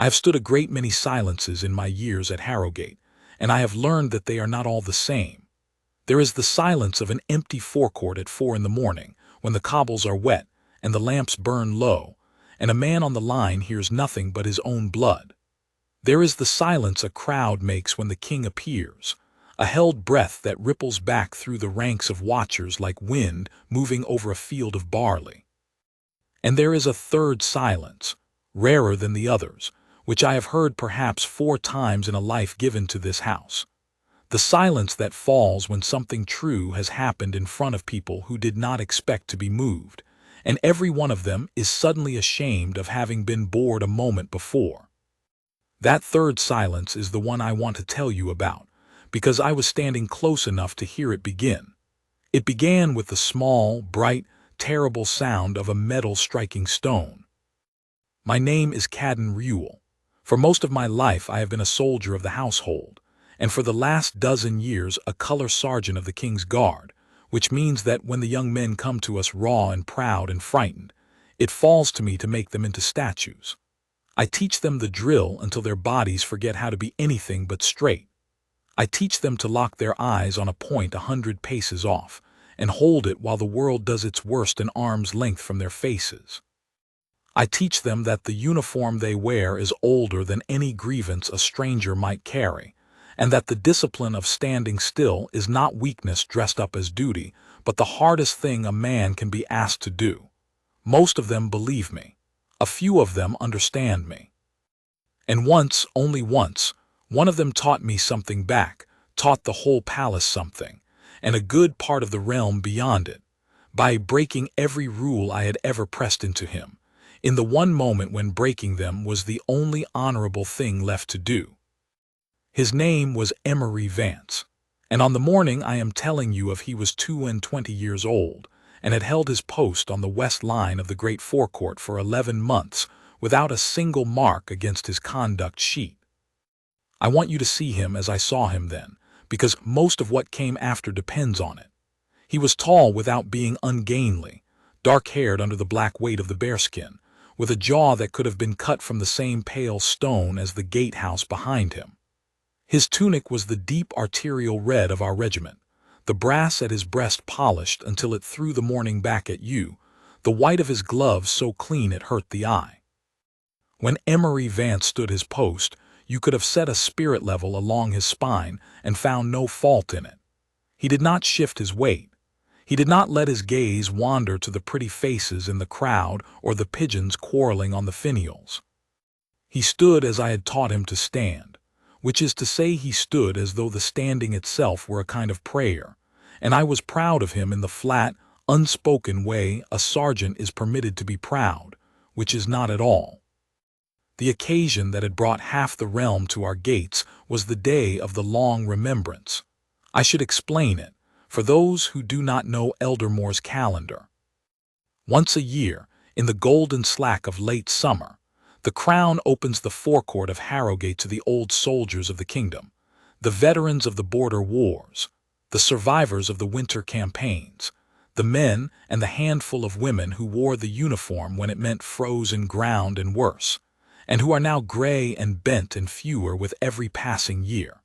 I have stood a great many silences in my years at Harrogate, and I have learned that they are not all the same. There is the silence of an empty forecourt at 4 in the morning, when the cobbles are wet and the lamps burn low, and a man on the line hears nothing but his own blood. There is the silence a crowd makes when the king appears, a held breath that ripples back through the ranks of watchers like wind moving over a field of barley. And there is a third silence, rarer than the others, which I have heard perhaps 4 times in a life given to this house. The silence that falls when something true has happened in front of people who did not expect to be moved, and every one of them is suddenly ashamed of having been bored a moment before. That third silence is the one I want to tell you about, because I was standing close enough to hear it begin. It began with the small, bright, terrible sound of a metal striking stone. My name is Cadden Rewell. For most of my life I have been a soldier of the household, and for the last dozen years a color sergeant of the King's Guard, which means that when the young men come to us raw and proud and frightened, it falls to me to make them into statues. I teach them the drill until their bodies forget how to be anything but straight. I teach them to lock their eyes on a point 100 paces off, and hold it while the world does its worst an arm's length from their faces. I teach them that the uniform they wear is older than any grievance a stranger might carry, and that the discipline of standing still is not weakness dressed up as duty, but the hardest thing a man can be asked to do. Most of them believe me. A few of them understand me. And once, only once, one of them taught me something back, taught the whole palace something, and a good part of the realm beyond it, by breaking every rule I had ever pressed into him, in the one moment when breaking them was the only honorable thing left to do. His name was Emery Vance, and on the morning I am telling you of he was 22 years old, and had held his post on the west line of the great forecourt for 11 months without a single mark against his conduct sheet. I want you to see him as I saw him then, because most of what came after depends on it. He was tall without being ungainly, dark-haired under the black weight of the bearskin, with a jaw that could have been cut from the same pale stone as the gatehouse behind him. His tunic was the deep arterial red of our regiment, the brass at his breast polished until it threw the morning back at you, the white of his gloves so clean it hurt the eye. When Emery Vance stood his post, you could have set a spirit level along his spine and found no fault in it. He did not shift his weight. He did not let his gaze wander to the pretty faces in the crowd or the pigeons quarreling on the finials. He stood as I had taught him to stand, which is to say he stood as though the standing itself were a kind of prayer, and I was proud of him in the flat, unspoken way a sergeant is permitted to be proud, which is not at all. The occasion that had brought half the realm to our gates was the day of the Long Remembrance. I should explain it, for those who do not know Eldermore's calendar. Once a year, in the golden slack of late summer, the Crown opens the forecourt of Harrogate to the old soldiers of the kingdom, the veterans of the border wars, the survivors of the winter campaigns, the men and the handful of women who wore the uniform when it meant frozen ground and worse, and who are now gray and bent and fewer with every passing year.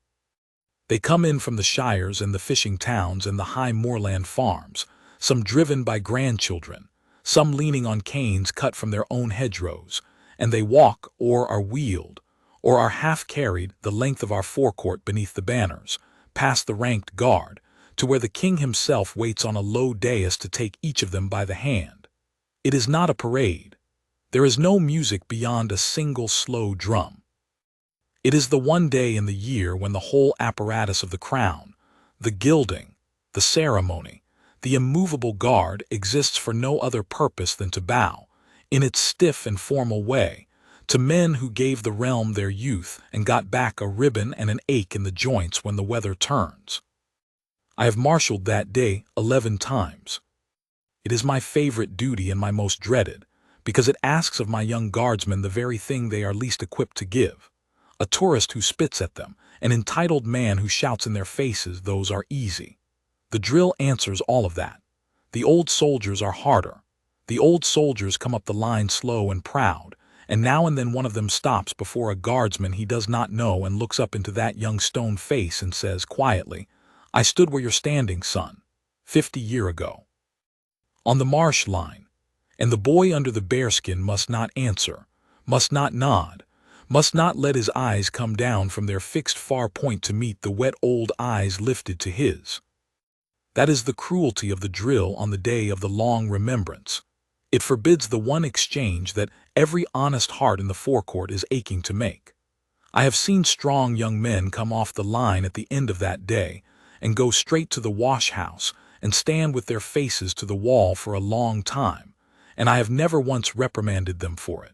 They come in from the shires and the fishing towns and the high moorland farms, some driven by grandchildren, some leaning on canes cut from their own hedgerows, and they walk or are wheeled, or are half-carried the length of our forecourt beneath the banners, past the ranked guard, to where the king himself waits on a low dais to take each of them by the hand. It is not a parade. There is no music beyond a single slow drum. It is the one day in the year when the whole apparatus of the crown, the gilding, the ceremony, the immovable guard exists for no other purpose than to bow, in its stiff and formal way, to men who gave the realm their youth and got back a ribbon and an ache in the joints when the weather turns. I have marshaled that day 11 times. It is my favorite duty and my most dreaded, because it asks of my young guardsmen the very thing they are least equipped to give. A tourist who spits at them, an entitled man who shouts in their faces, those are easy. The drill answers all of that. The old soldiers are harder. The old soldiers come up the line slow and proud, and now and then one of them stops before a guardsman he does not know and looks up into that young stone face and says quietly, "I stood where you're standing, son, 50 years ago, on the marsh line." And the boy under the bearskin must not answer, must not nod, must not let his eyes come down from their fixed far point to meet the wet old eyes lifted to his. That is the cruelty of the drill on the day of the Long Remembrance. It forbids the one exchange that every honest heart in the forecourt is aching to make. I have seen strong young men come off the line at the end of that day and go straight to the wash house and stand with their faces to the wall for a long time, and I have never once reprimanded them for it.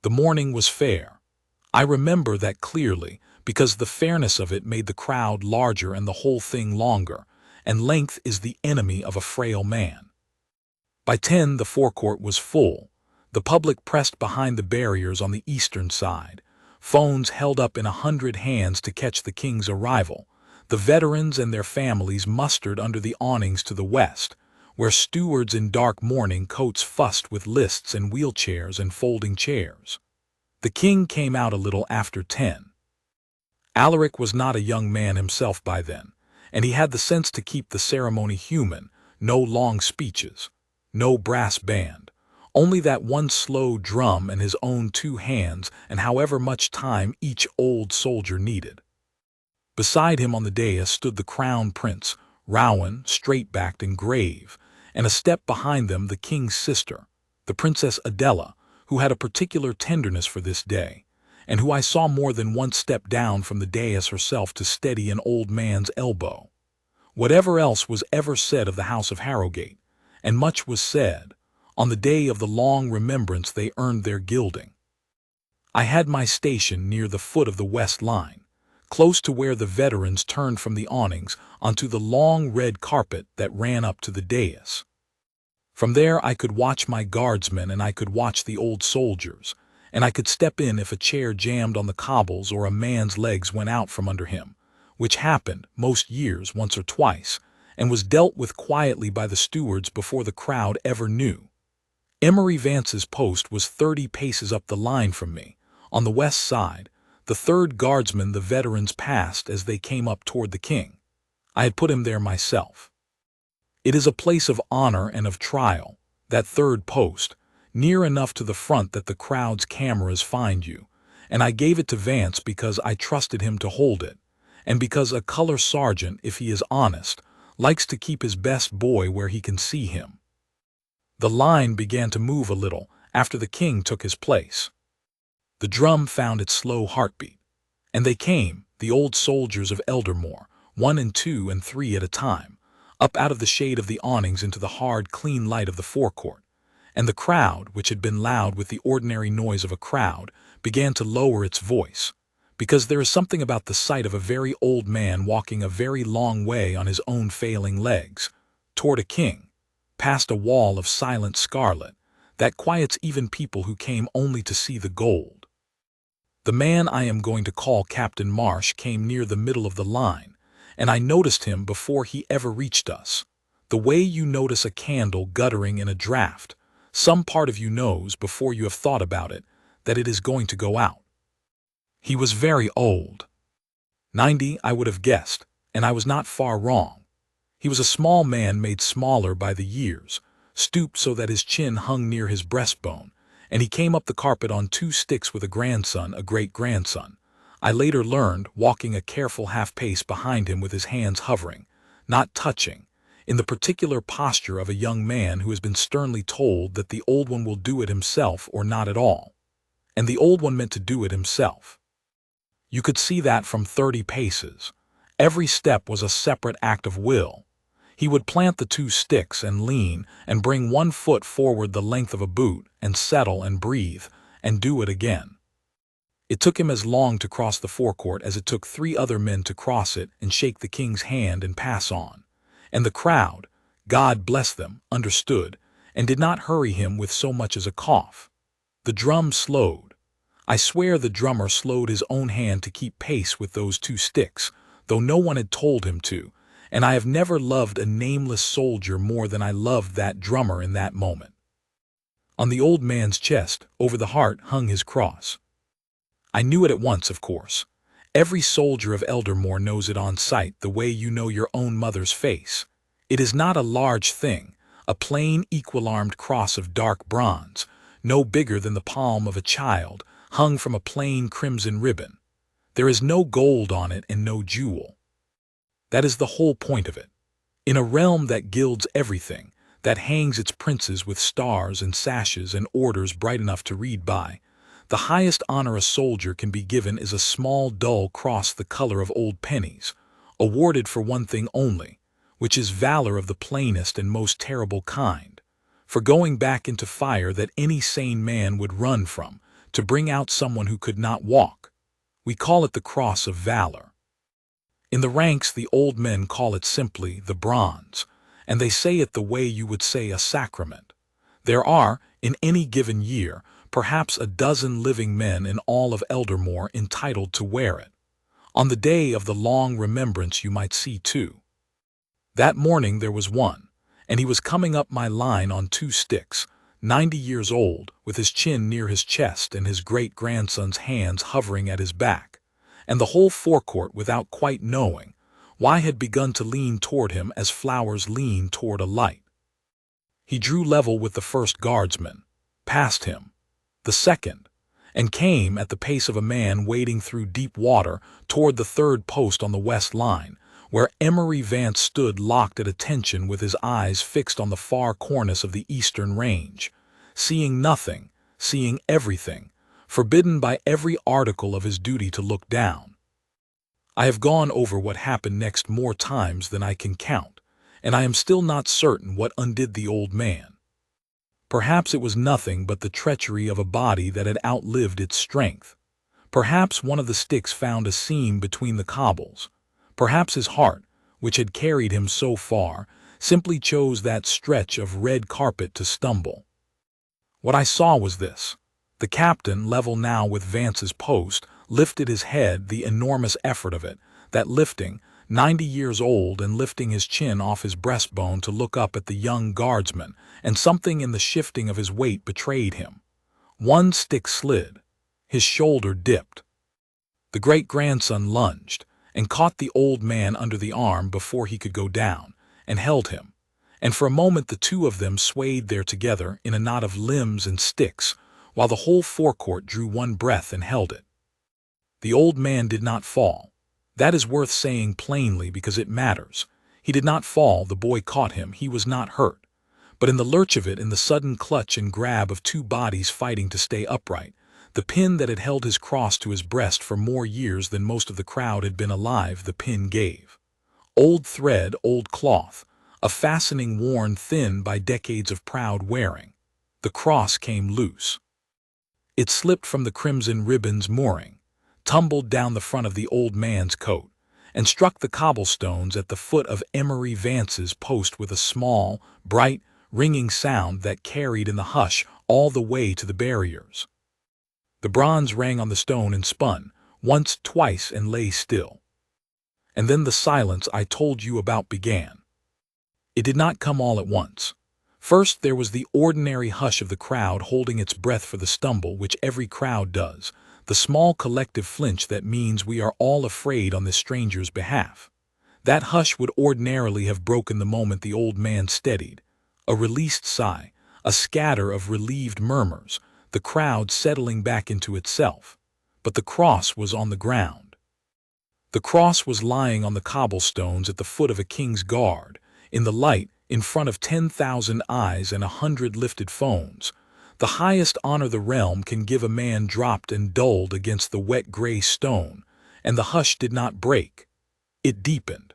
The morning was fair. I remember that clearly because the fairness of it made the crowd larger and the whole thing longer, and length is the enemy of a frail man. By 10 the forecourt was full. The public pressed behind the barriers on the eastern side, phones held up in 100 hands to catch the king's arrival. The veterans and their families mustered under the awnings to the west, where stewards in dark mourning coats fussed with lists and wheelchairs and folding chairs. The king came out a little after 10. Alaric was not a young man himself by then, and he had the sense to keep the ceremony human, no long speeches, no brass band, only that one slow drum and his own 2 hands and however much time each old soldier needed. Beside him on the dais stood the crown prince, rowan, straight-backed and grave, and a step behind them the king's sister, the Princess Adela, who had a particular tenderness for this day, and who I saw more than once step down from the dais herself to steady an old man's elbow. Whatever else was ever said of the house of Harrogate, and much was said, on the day of the Long Remembrance they earned their gilding. I had my station near the foot of the west line, close to where the veterans turned from the awnings onto the long red carpet that ran up to the dais. From there I could watch my guardsmen and I could watch the old soldiers, and I could step in if a chair jammed on the cobbles or a man's legs went out from under him, which happened, most years, once or twice, and was dealt with quietly by the stewards before the crowd ever knew. Emery Vance's post was 30 paces up the line from me, on the west side, the 3rd guardsman the veterans passed as they came up toward the king. I had put him there myself. It is a place of honor and of trial, that 3rd post, near enough to the front that the crowd's cameras find you, and I gave it to Vance because I trusted him to hold it, and because a color sergeant, if he is honest, likes to keep his best boy where he can see him. The line began to move a little after the king took his place. The drum found its slow heartbeat, and they came, the old soldiers of Eldermore, 1 and 2 and 3 at a time, up out of the shade of the awnings into the hard, clean light of the forecourt, and the crowd, which had been loud with the ordinary noise of a crowd, began to lower its voice, because there is something about the sight of a very old man walking a very long way on his own failing legs, toward a king, past a wall of silent scarlet, that quiets even people who came only to see the gold. The man I am going to call Captain Marsh came near the middle of the line, and I noticed him before he ever reached us. The way you notice a candle guttering in a draught, some part of you knows before you have thought about it that it is going to go out. He was very old. 90, I would have guessed, and I was not far wrong. He was a small man made smaller by the years, stooped so that his chin hung near his breastbone, and he came up the carpet on 2 sticks with a grandson, a great-grandson. I later learned, walking a careful half-pace behind him with his hands hovering, not touching, in the particular posture of a young man who has been sternly told that the old one will do it himself or not at all. And the old one meant to do it himself. You could see that from 30 paces. Every step was a separate act of will. He would plant the 2 sticks and lean and bring 1 foot forward the length of a boot and settle and breathe and do it again. It took him as long to cross the forecourt as it took 3 other men to cross it and shake the king's hand and pass on. And the crowd, God bless them, understood and did not hurry him with so much as a cough. The drum slowed. I swear the drummer slowed his own hand to keep pace with those 2 sticks, though no one had told him to, and I have never loved a nameless soldier more than I loved that drummer in that moment. On the old man's chest, over the heart, hung his cross. I knew it at once, of course. Every soldier of Eldermore knows it on sight, the way you know your own mother's face. It is not a large thing, a plain equal-armed cross of dark bronze, no bigger than the palm of a child, hung from a plain crimson ribbon. There is no gold on it and no jewel. That is the whole point of it. In a realm that gilds everything, that hangs its princes with stars and sashes and orders bright enough to read by, the highest honor a soldier can be given is a small dull cross the color of old pennies, awarded for one thing only, which is valor of the plainest and most terrible kind, for going back into fire that any sane man would run from, to bring out someone who could not walk. We call it the Cross of Valour. In the ranks the old men call it simply the bronze, and they say it the way you would say a sacrament. There are, in any given year, perhaps a dozen living men in all of Eldermore entitled to wear it. On the day of the Long Remembrance you might see two. That morning there was one, and he was coming up my line on 2 sticks, 90 years old, with his chin near his chest and his great-grandson's hands hovering at his back, and the whole forecourt, without quite knowing why, had begun to lean toward him as flowers lean toward a light. He drew level with the first guardsman, passed him, the second, and came at the pace of a man wading through deep water toward the third post on the west line, where Emery Vance stood locked at attention with his eyes fixed on the far cornice of the eastern range, seeing nothing, seeing everything, forbidden by every article of his duty to look down. I have gone over what happened next more times than I can count, and I am still not certain what undid the old man. Perhaps it was nothing but the treachery of a body that had outlived its strength. Perhaps one of the sticks found a seam between the cobbles. Perhaps his heart, which had carried him so far, simply chose that stretch of red carpet to stumble. What I saw was this. The captain, level now with Vance's post, lifted his head, the enormous effort of it, that lifting, 90 years old, and lifting his chin off his breastbone to look up at the young guardsman, and something in the shifting of his weight betrayed him. One stick slid. His shoulder dipped. The great-grandson lunged, and caught the old man under the arm before he could go down, and held him, and for a moment the two of them swayed there together in a knot of limbs and sticks, while the whole forecourt drew one breath and held it. The old man did not fall. That is worth saying plainly because it matters. He did not fall, the boy caught him, he was not hurt. But in the lurch of it, in the sudden clutch and grab of two bodies fighting to stay upright, the pin that had held his cross to his breast for more years than most of the crowd had been alive, the pin gave. Old thread, old cloth, a fastening worn thin by decades of proud wearing. The cross came loose. It slipped from the crimson ribbon's mooring, tumbled down the front of the old man's coat, and struck the cobblestones at the foot of Emery Vance's post with a small, bright, ringing sound that carried in the hush all the way to the barriers. The bronze rang on the stone and spun, once, twice, and lay still. And then the silence I told you about began. It did not come all at once. First there was the ordinary hush of the crowd holding its breath for the stumble which every crowd does, the small collective flinch that means we are all afraid on this stranger's behalf. That hush would ordinarily have broken the moment the old man steadied. A released sigh, a scatter of relieved murmurs, the crowd settling back into itself. But the cross was on the ground. The cross was lying on the cobblestones at the foot of a king's guard, in the light, in front of 10,000 eyes and 100 lifted phones. The highest honor the realm can give a man dropped and dulled against the wet gray stone, and the hush did not break. It deepened.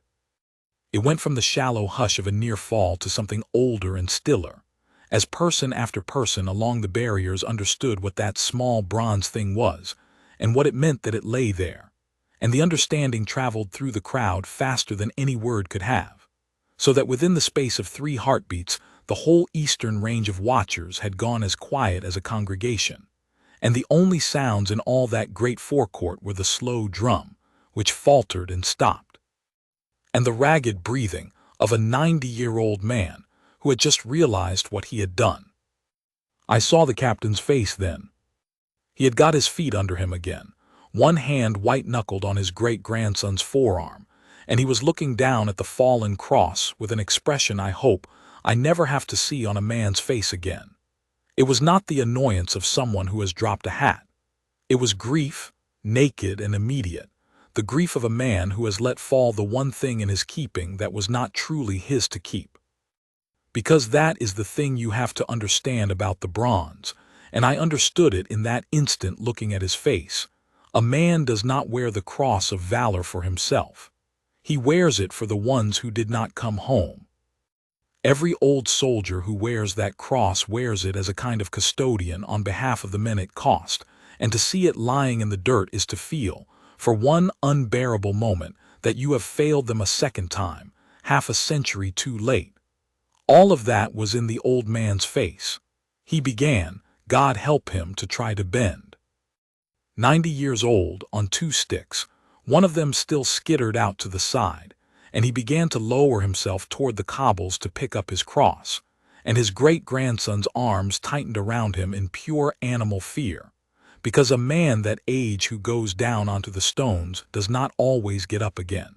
It went from the shallow hush of a near fall to something older and stiller, as person after person along the barriers understood what that small bronze thing was, and what it meant that it lay there, and the understanding traveled through the crowd faster than any word could have, so that within the space of 3 heartbeats the whole eastern range of watchers had gone as quiet as a congregation, and the only sounds in all that great forecourt were the slow drum, which faltered and stopped, and the ragged breathing of a 90-year-old man who had just realized what he had done. I saw the captain's face then. He had got his feet under him again, one hand white-knuckled on his great-grandson's forearm, and he was looking down at the fallen cross with an expression I hope I never have to see on a man's face again. It was not the annoyance of someone who has dropped a hat. It was grief, naked and immediate, the grief of a man who has let fall the one thing in his keeping that was not truly his to keep. Because that is the thing you have to understand about the bronze, and I understood it in that instant looking at his face. A man does not wear the cross of valor for himself. He wears it for the ones who did not come home. Every old soldier who wears that cross wears it as a kind of custodian on behalf of the men it cost, and to see it lying in the dirt is to feel, for one unbearable moment, that you have failed them a second time, half a century too late. All of that was in the old man's face. He began, God help him, to try to bend. 90 years old, on 2 sticks, one of them still skittered out to the side, and he began to lower himself toward the cobbles to pick up his cross, and his great-grandson's arms tightened around him in pure animal fear, because a man that age who goes down onto the stones does not always get up again.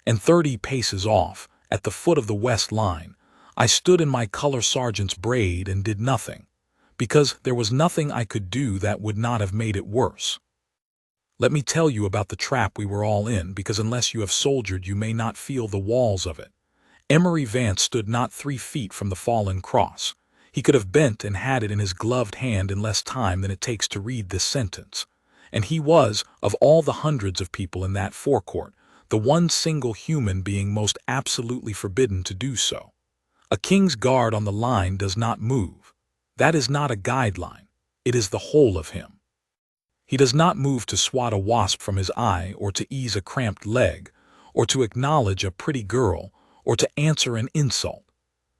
And 30 paces off, at the foot of the west line, I stood in my color sergeant's braid and did nothing, because there was nothing I could do that would not have made it worse. Let me tell you about the trap we were all in, because unless you have soldiered you may not feel the walls of it. Emery Vance stood not 3 feet from the fallen cross. He could have bent and had it in his gloved hand in less time than it takes to read this sentence. And he was, of all the hundreds of people in that forecourt, the one single human being most absolutely forbidden to do so. A king's guard on the line does not move. That is not a guideline. It is the whole of him. He does not move to swat a wasp from his eye, or to ease a cramped leg, or to acknowledge a pretty girl, or to answer an insult.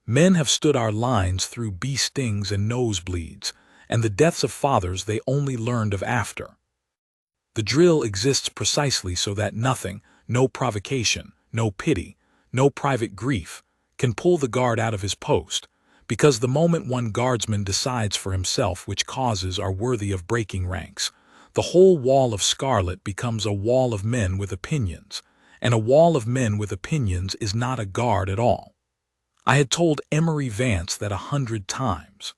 Men have stood our lines through bee stings and nosebleeds, and the deaths of fathers they only learned of after. The drill exists precisely so that nothing, no provocation, no pity, no private grief, can pull the guard out of his post, because the moment one guardsman decides for himself which causes are worthy of breaking ranks, the whole wall of scarlet becomes a wall of men with opinions, and a wall of men with opinions is not a guard at all. I had told Emery Vance that 100 times.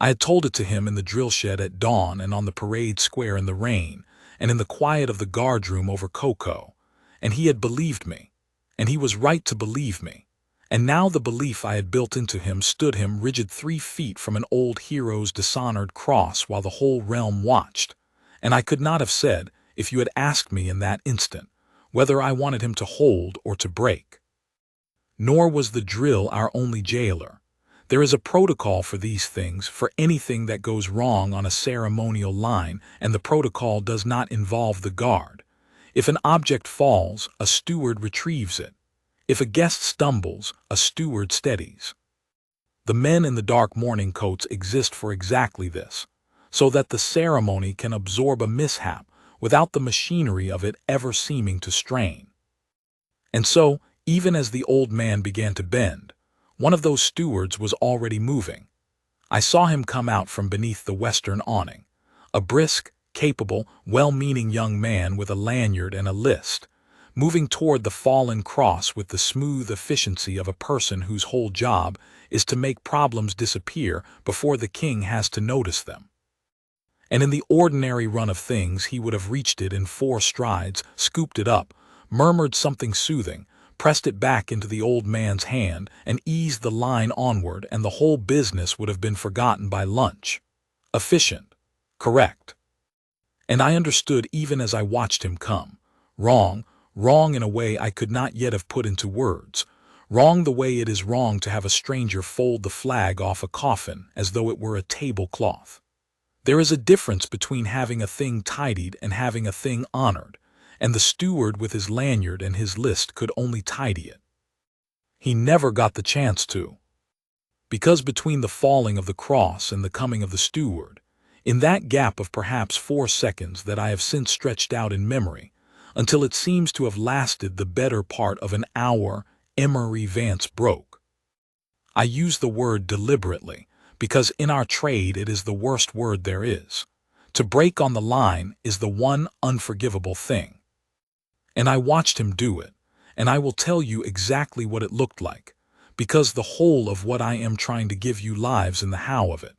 I had told it to him in the drill shed at dawn and on the parade square in the rain, and in the quiet of the guardroom over cocoa, and he had believed me, and he was right to believe me. And now the belief I had built into him stood him rigid 3 feet from an old hero's dishonored cross while the whole realm watched. And I could not have said, if you had asked me in that instant, whether I wanted him to hold or to break. Nor was the drill our only jailer. There is a protocol for these things, for anything that goes wrong on a ceremonial line, and the protocol does not involve the guard. If an object falls, a steward retrieves it. If a guest stumbles, a steward steadies. The men in the dark morning coats exist for exactly this, so that the ceremony can absorb a mishap without the machinery of it ever seeming to strain. And so, even as the old man began to bend, one of those stewards was already moving. I saw him come out from beneath the western awning, a brisk, capable, well-meaning young man with a lanyard and a list, moving toward the fallen cross with the smooth efficiency of a person whose whole job is to make problems disappear before the king has to notice them. And in the ordinary run of things he would have reached it in 4 strides, scooped it up, murmured something soothing, pressed it back into the old man's hand, and eased the line onward, and the whole business would have been forgotten by lunch. Efficient. Correct. And I understood even as I watched him come. Wrong in a way I could not yet have put into words. Wrong the way it is wrong to have a stranger fold the flag off a coffin as though it were a tablecloth. There is a difference between having a thing tidied and having a thing honored, and the steward with his lanyard and his list could only tidy it. He never got the chance to. Because between the falling of the cross and the coming of the steward, in that gap of perhaps 4 seconds that I have since stretched out in memory, until it seems to have lasted the better part of an hour, Emery Vance broke. I use the word deliberately, because in our trade it is the worst word there is. To break on the line is the one unforgivable thing. And I watched him do it, and I will tell you exactly what it looked like, because the whole of what I am trying to give you lives in the how of it.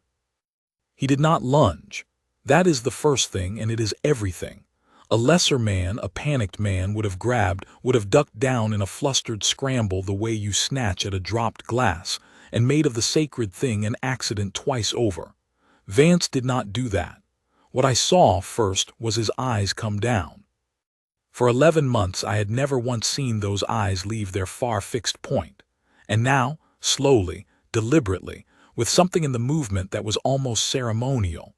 He did not lunge. That is the first thing, and it is everything. A lesser man, a panicked man, would have grabbed, would have ducked down in a flustered scramble the way you snatch at a dropped glass, and made of the sacred thing an accident twice over. Vance did not do that. What I saw first was his eyes come down. For 11 months I had never once seen those eyes leave their far-fixed point. And now, slowly, deliberately, with something in the movement that was almost ceremonial,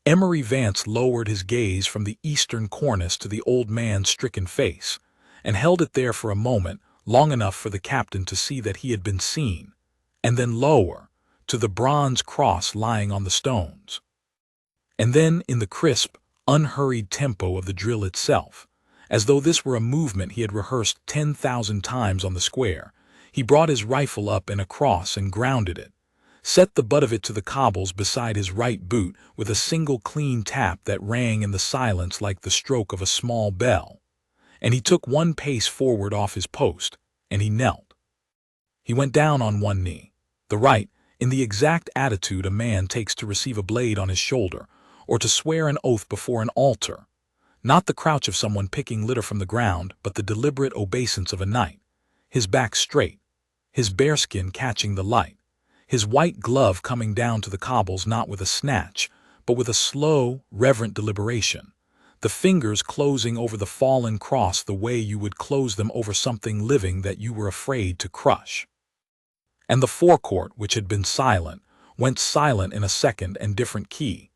Emery Vance lowered his gaze from the eastern cornice to the old man's stricken face, and held it there for a moment, long enough for the captain to see that he had been seen, and then lower, to the bronze cross lying on the stones. And then, in the crisp, unhurried tempo of the drill itself, as though this were a movement he had rehearsed 10,000 times on the square, he brought his rifle up and across and grounded it, set the butt of it to the cobbles beside his right boot with a single clean tap that rang in the silence like the stroke of a small bell, and he took one pace forward off his post, and he knelt. He went down on one knee, the right, in the exact attitude a man takes to receive a blade on his shoulder, or to swear an oath before an altar. Not the crouch of someone picking litter from the ground, but the deliberate obeisance of a knight, his back straight, his bearskin catching the light, his white glove coming down to the cobbles not with a snatch, but with a slow, reverent deliberation, the fingers closing over the fallen cross the way you would close them over something living that you were afraid to crush. And the forecourt, which had been silent, went silent in a second and different key.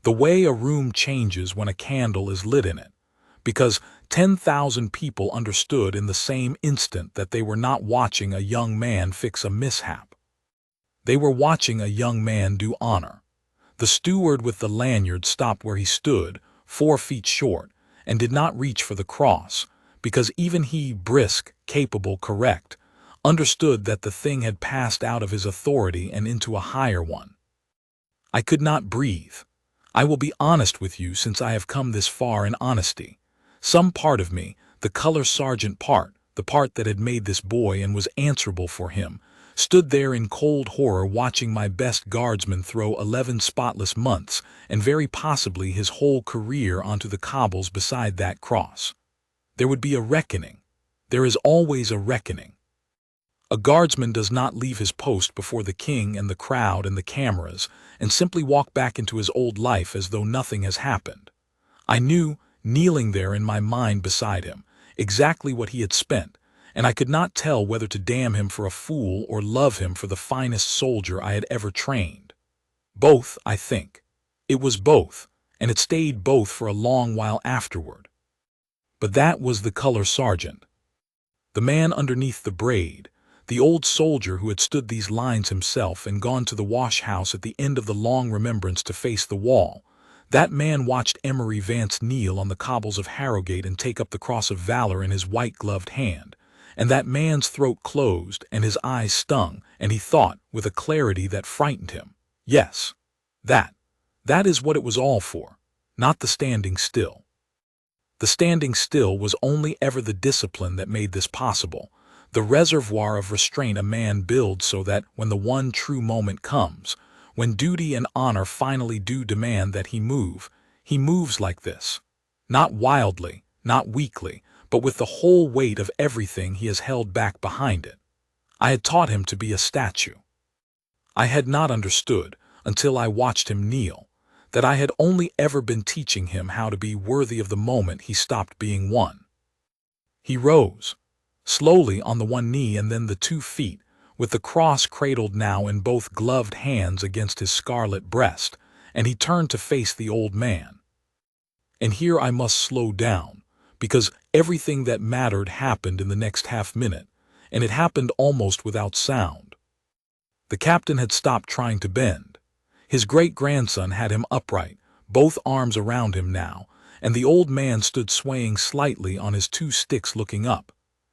The way a room changes when a candle is lit in it, because 10,000 people understood in the same instant that they were not watching a young man fix a mishap. They were watching a young man do honor. The steward with the lanyard stopped where he stood, 4 feet short, and did not reach for the cross, because even he, brisk, capable, correct, understood that the thing had passed out of his authority and into a higher one. I could not breathe. I will be honest with you since I have come this far in honesty. Some part of me, the color sergeant part, the part that had made this boy and was answerable for him, stood there in cold horror watching my best guardsman throw 11 spotless months and very possibly his whole career onto the cobbles beside that cross. There would be a reckoning. There is always a reckoning. A guardsman does not leave his post before the king and the crowd and the cameras and simply walk back into his old life as though nothing has happened. I knew, kneeling there in my mind beside him, exactly what he had spent, and I could not tell whether to damn him for a fool or love him for the finest soldier I had ever trained. Both, I think. It was both, and it stayed both for a long while afterward. But that was the color sergeant. The man underneath the braid, the old soldier who had stood these lines himself and gone to the wash-house at the end of the Long Remembrance to face the wall, that man watched Emery Vance kneel on the cobbles of Harrogate and take up the Cross of Valour in his white-gloved hand, and that man's throat closed and his eyes stung, and he thought, with a clarity that frightened him, yes, that is what it was all for, not the standing still. The standing still was only ever the discipline that made this possible, the reservoir of restraint a man builds so that when the one true moment comes, when duty and honor finally do demand that he moves like this. Not wildly, not weakly, but with the whole weight of everything he has held back behind it. I had taught him to be a statue. I had not understood, until I watched him kneel, that I had only ever been teaching him how to be worthy of the moment he stopped being one. He rose, slowly on the one knee and then the 2 feet, with the cross cradled now in both gloved hands against his scarlet breast, and he turned to face the old man. And here I must slow down, because everything that mattered happened in the next half-minute, and it happened almost without sound. The captain had stopped trying to bend. His great-grandson had him upright, both arms around him now, and the old man stood swaying slightly on his 2 sticks looking up.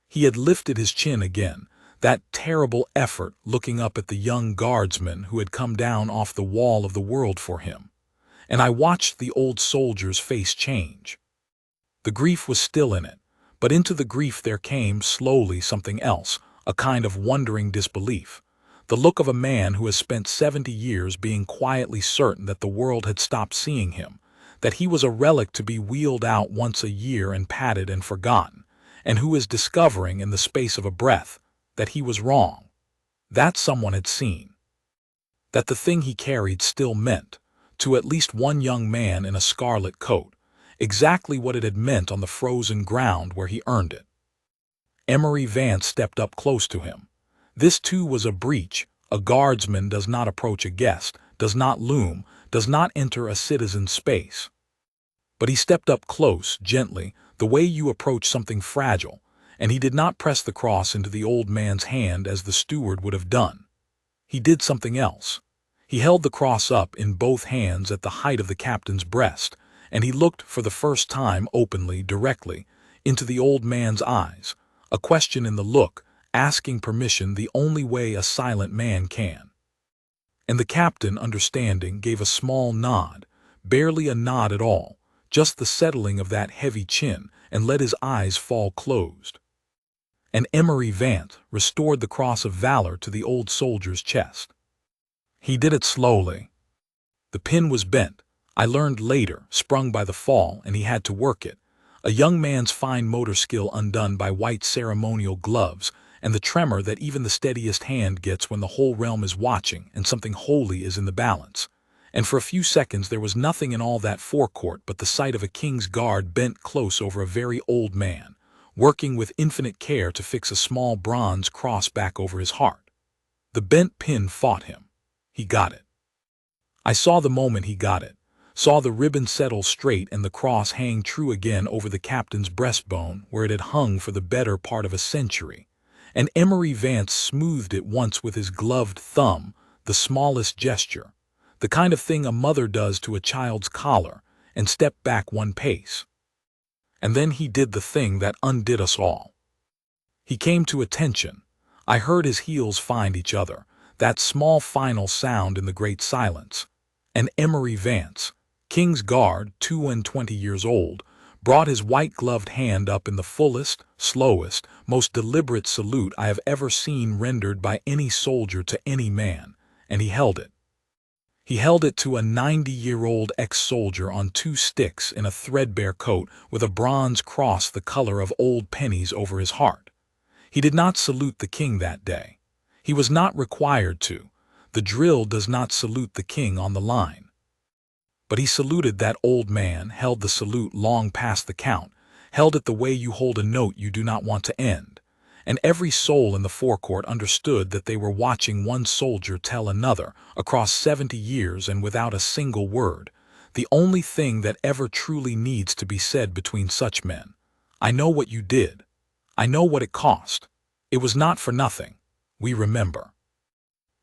He had lifted his chin again, that terrible effort looking up at the young guardsman who had come down off the wall of the world for him. And I watched the old soldier's face change. The grief was still in it, but into the grief there came slowly something else, a kind of wondering disbelief. The look of a man who has spent 70 years being quietly certain that the world had stopped seeing him, that he was a relic to be wheeled out once a year and patted and forgotten, and who is discovering in the space of a breath that he was wrong. That someone had seen. That the thing he carried still meant, to at least one young man in a scarlet coat, exactly what it had meant on the frozen ground where he earned it. Emery Vance stepped up close to him. This too was a breach. A guardsman does not approach a guest, does not loom, does not enter a citizen's space. But he stepped up close, gently, the way you approach something fragile, and he did not press the cross into the old man's hand as the steward would have done. He did something else. He held the cross up in both hands at the height of the captain's breast, and he looked for the first time openly, directly, into the old man's eyes, a question in the look, asking permission the only way a silent man can. And the captain, understanding, gave a small nod, barely a nod at all, just the settling of that heavy chin, and let his eyes fall closed. And Emery Vance restored the Cross of Valor to the old soldier's chest. He did it slowly. The pin was bent, I learned later, sprung by the fall, and he had to work it. A young man's fine motor skill undone by white ceremonial gloves, and the tremor that even the steadiest hand gets when the whole realm is watching and something holy is in the balance. And for a few seconds there was nothing in all that forecourt but the sight of a king's guard bent close over a very old man, working with infinite care to fix a small bronze cross back over his heart. The bent pin fought him. He got it. I saw the moment he got it, saw the ribbon settle straight and the cross hang true again over the captain's breastbone where it had hung for the better part of a century. And Emery Vance smoothed it once with his gloved thumb, the smallest gesture, the kind of thing a mother does to a child's collar, and stepped back one pace. And then he did the thing that undid us all. He came to attention. I heard his heels find each other, that small final sound in the great silence. And Emery Vance, King's Guard, 22 years old, brought his white-gloved hand up in the fullest, slowest, most deliberate salute I have ever seen rendered by any soldier to any man, and he held it. He held it to a 90-year-old ex-soldier on 2 sticks in a threadbare coat with a bronze cross the color of old pennies over his heart. He did not salute the king that day. He was not required to. The drill does not salute the king on the line. But he saluted that old man, held the salute long past the count, held it the way you hold a note you do not want to end. And every soul in the forecourt understood that they were watching one soldier tell another, across 70 years and without a single word, the only thing that ever truly needs to be said between such men. I know what you did. I know what it cost. It was not for nothing. We remember.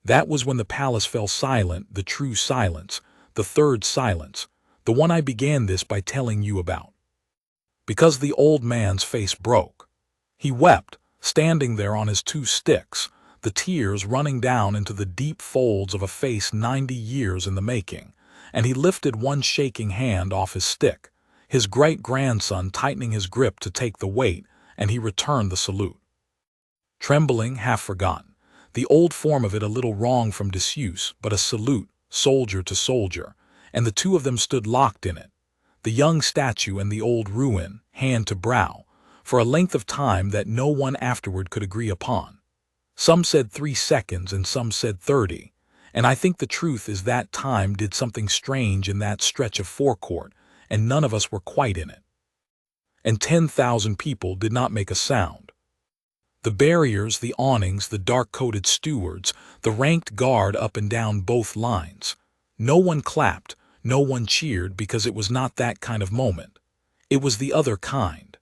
That was when the palace fell silent, the true silence, the third silence, the one I began this by telling you about. Because the old man's face broke. He wept, standing there on his 2 sticks, the tears running down into the deep folds of a face 90 years in the making, and he lifted one shaking hand off his stick, his great-grandson tightening his grip to take the weight, and he returned the salute. Trembling, half forgotten, the old form of it a little wrong from disuse, but a salute, soldier to soldier, and the two of them stood locked in it, the young statue and the old ruin, hand to brow, for a length of time that no one afterward could agree upon. Some said 3 seconds and some said 30, and I think the truth is that time did something strange in that stretch of forecourt, and none of us were quite in it. And 10,000 people did not make a sound. The barriers, the awnings, the dark-coated stewards, the ranked guard up and down both lines. No one clapped, no one cheered, because it was not that kind of moment. It was the other kind.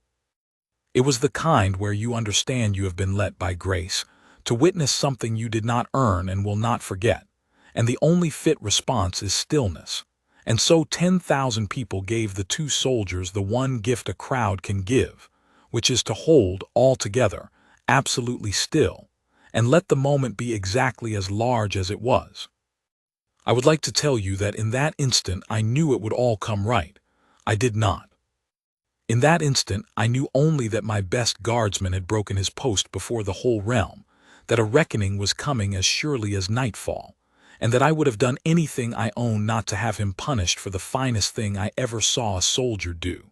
It was the kind where you understand you have been let by grace to witness something you did not earn and will not forget, and the only fit response is stillness. And so 10,000 people gave the 2 soldiers the one gift a crowd can give, which is to hold all together, absolutely still, and let the moment be exactly as large as it was. I would like to tell you that in that instant I knew it would all come right. I did not. In that instant I knew only that my best guardsman had broken his post before the whole realm, that a reckoning was coming as surely as nightfall, and that I would have done anything I own not to have him punished for the finest thing I ever saw a soldier do.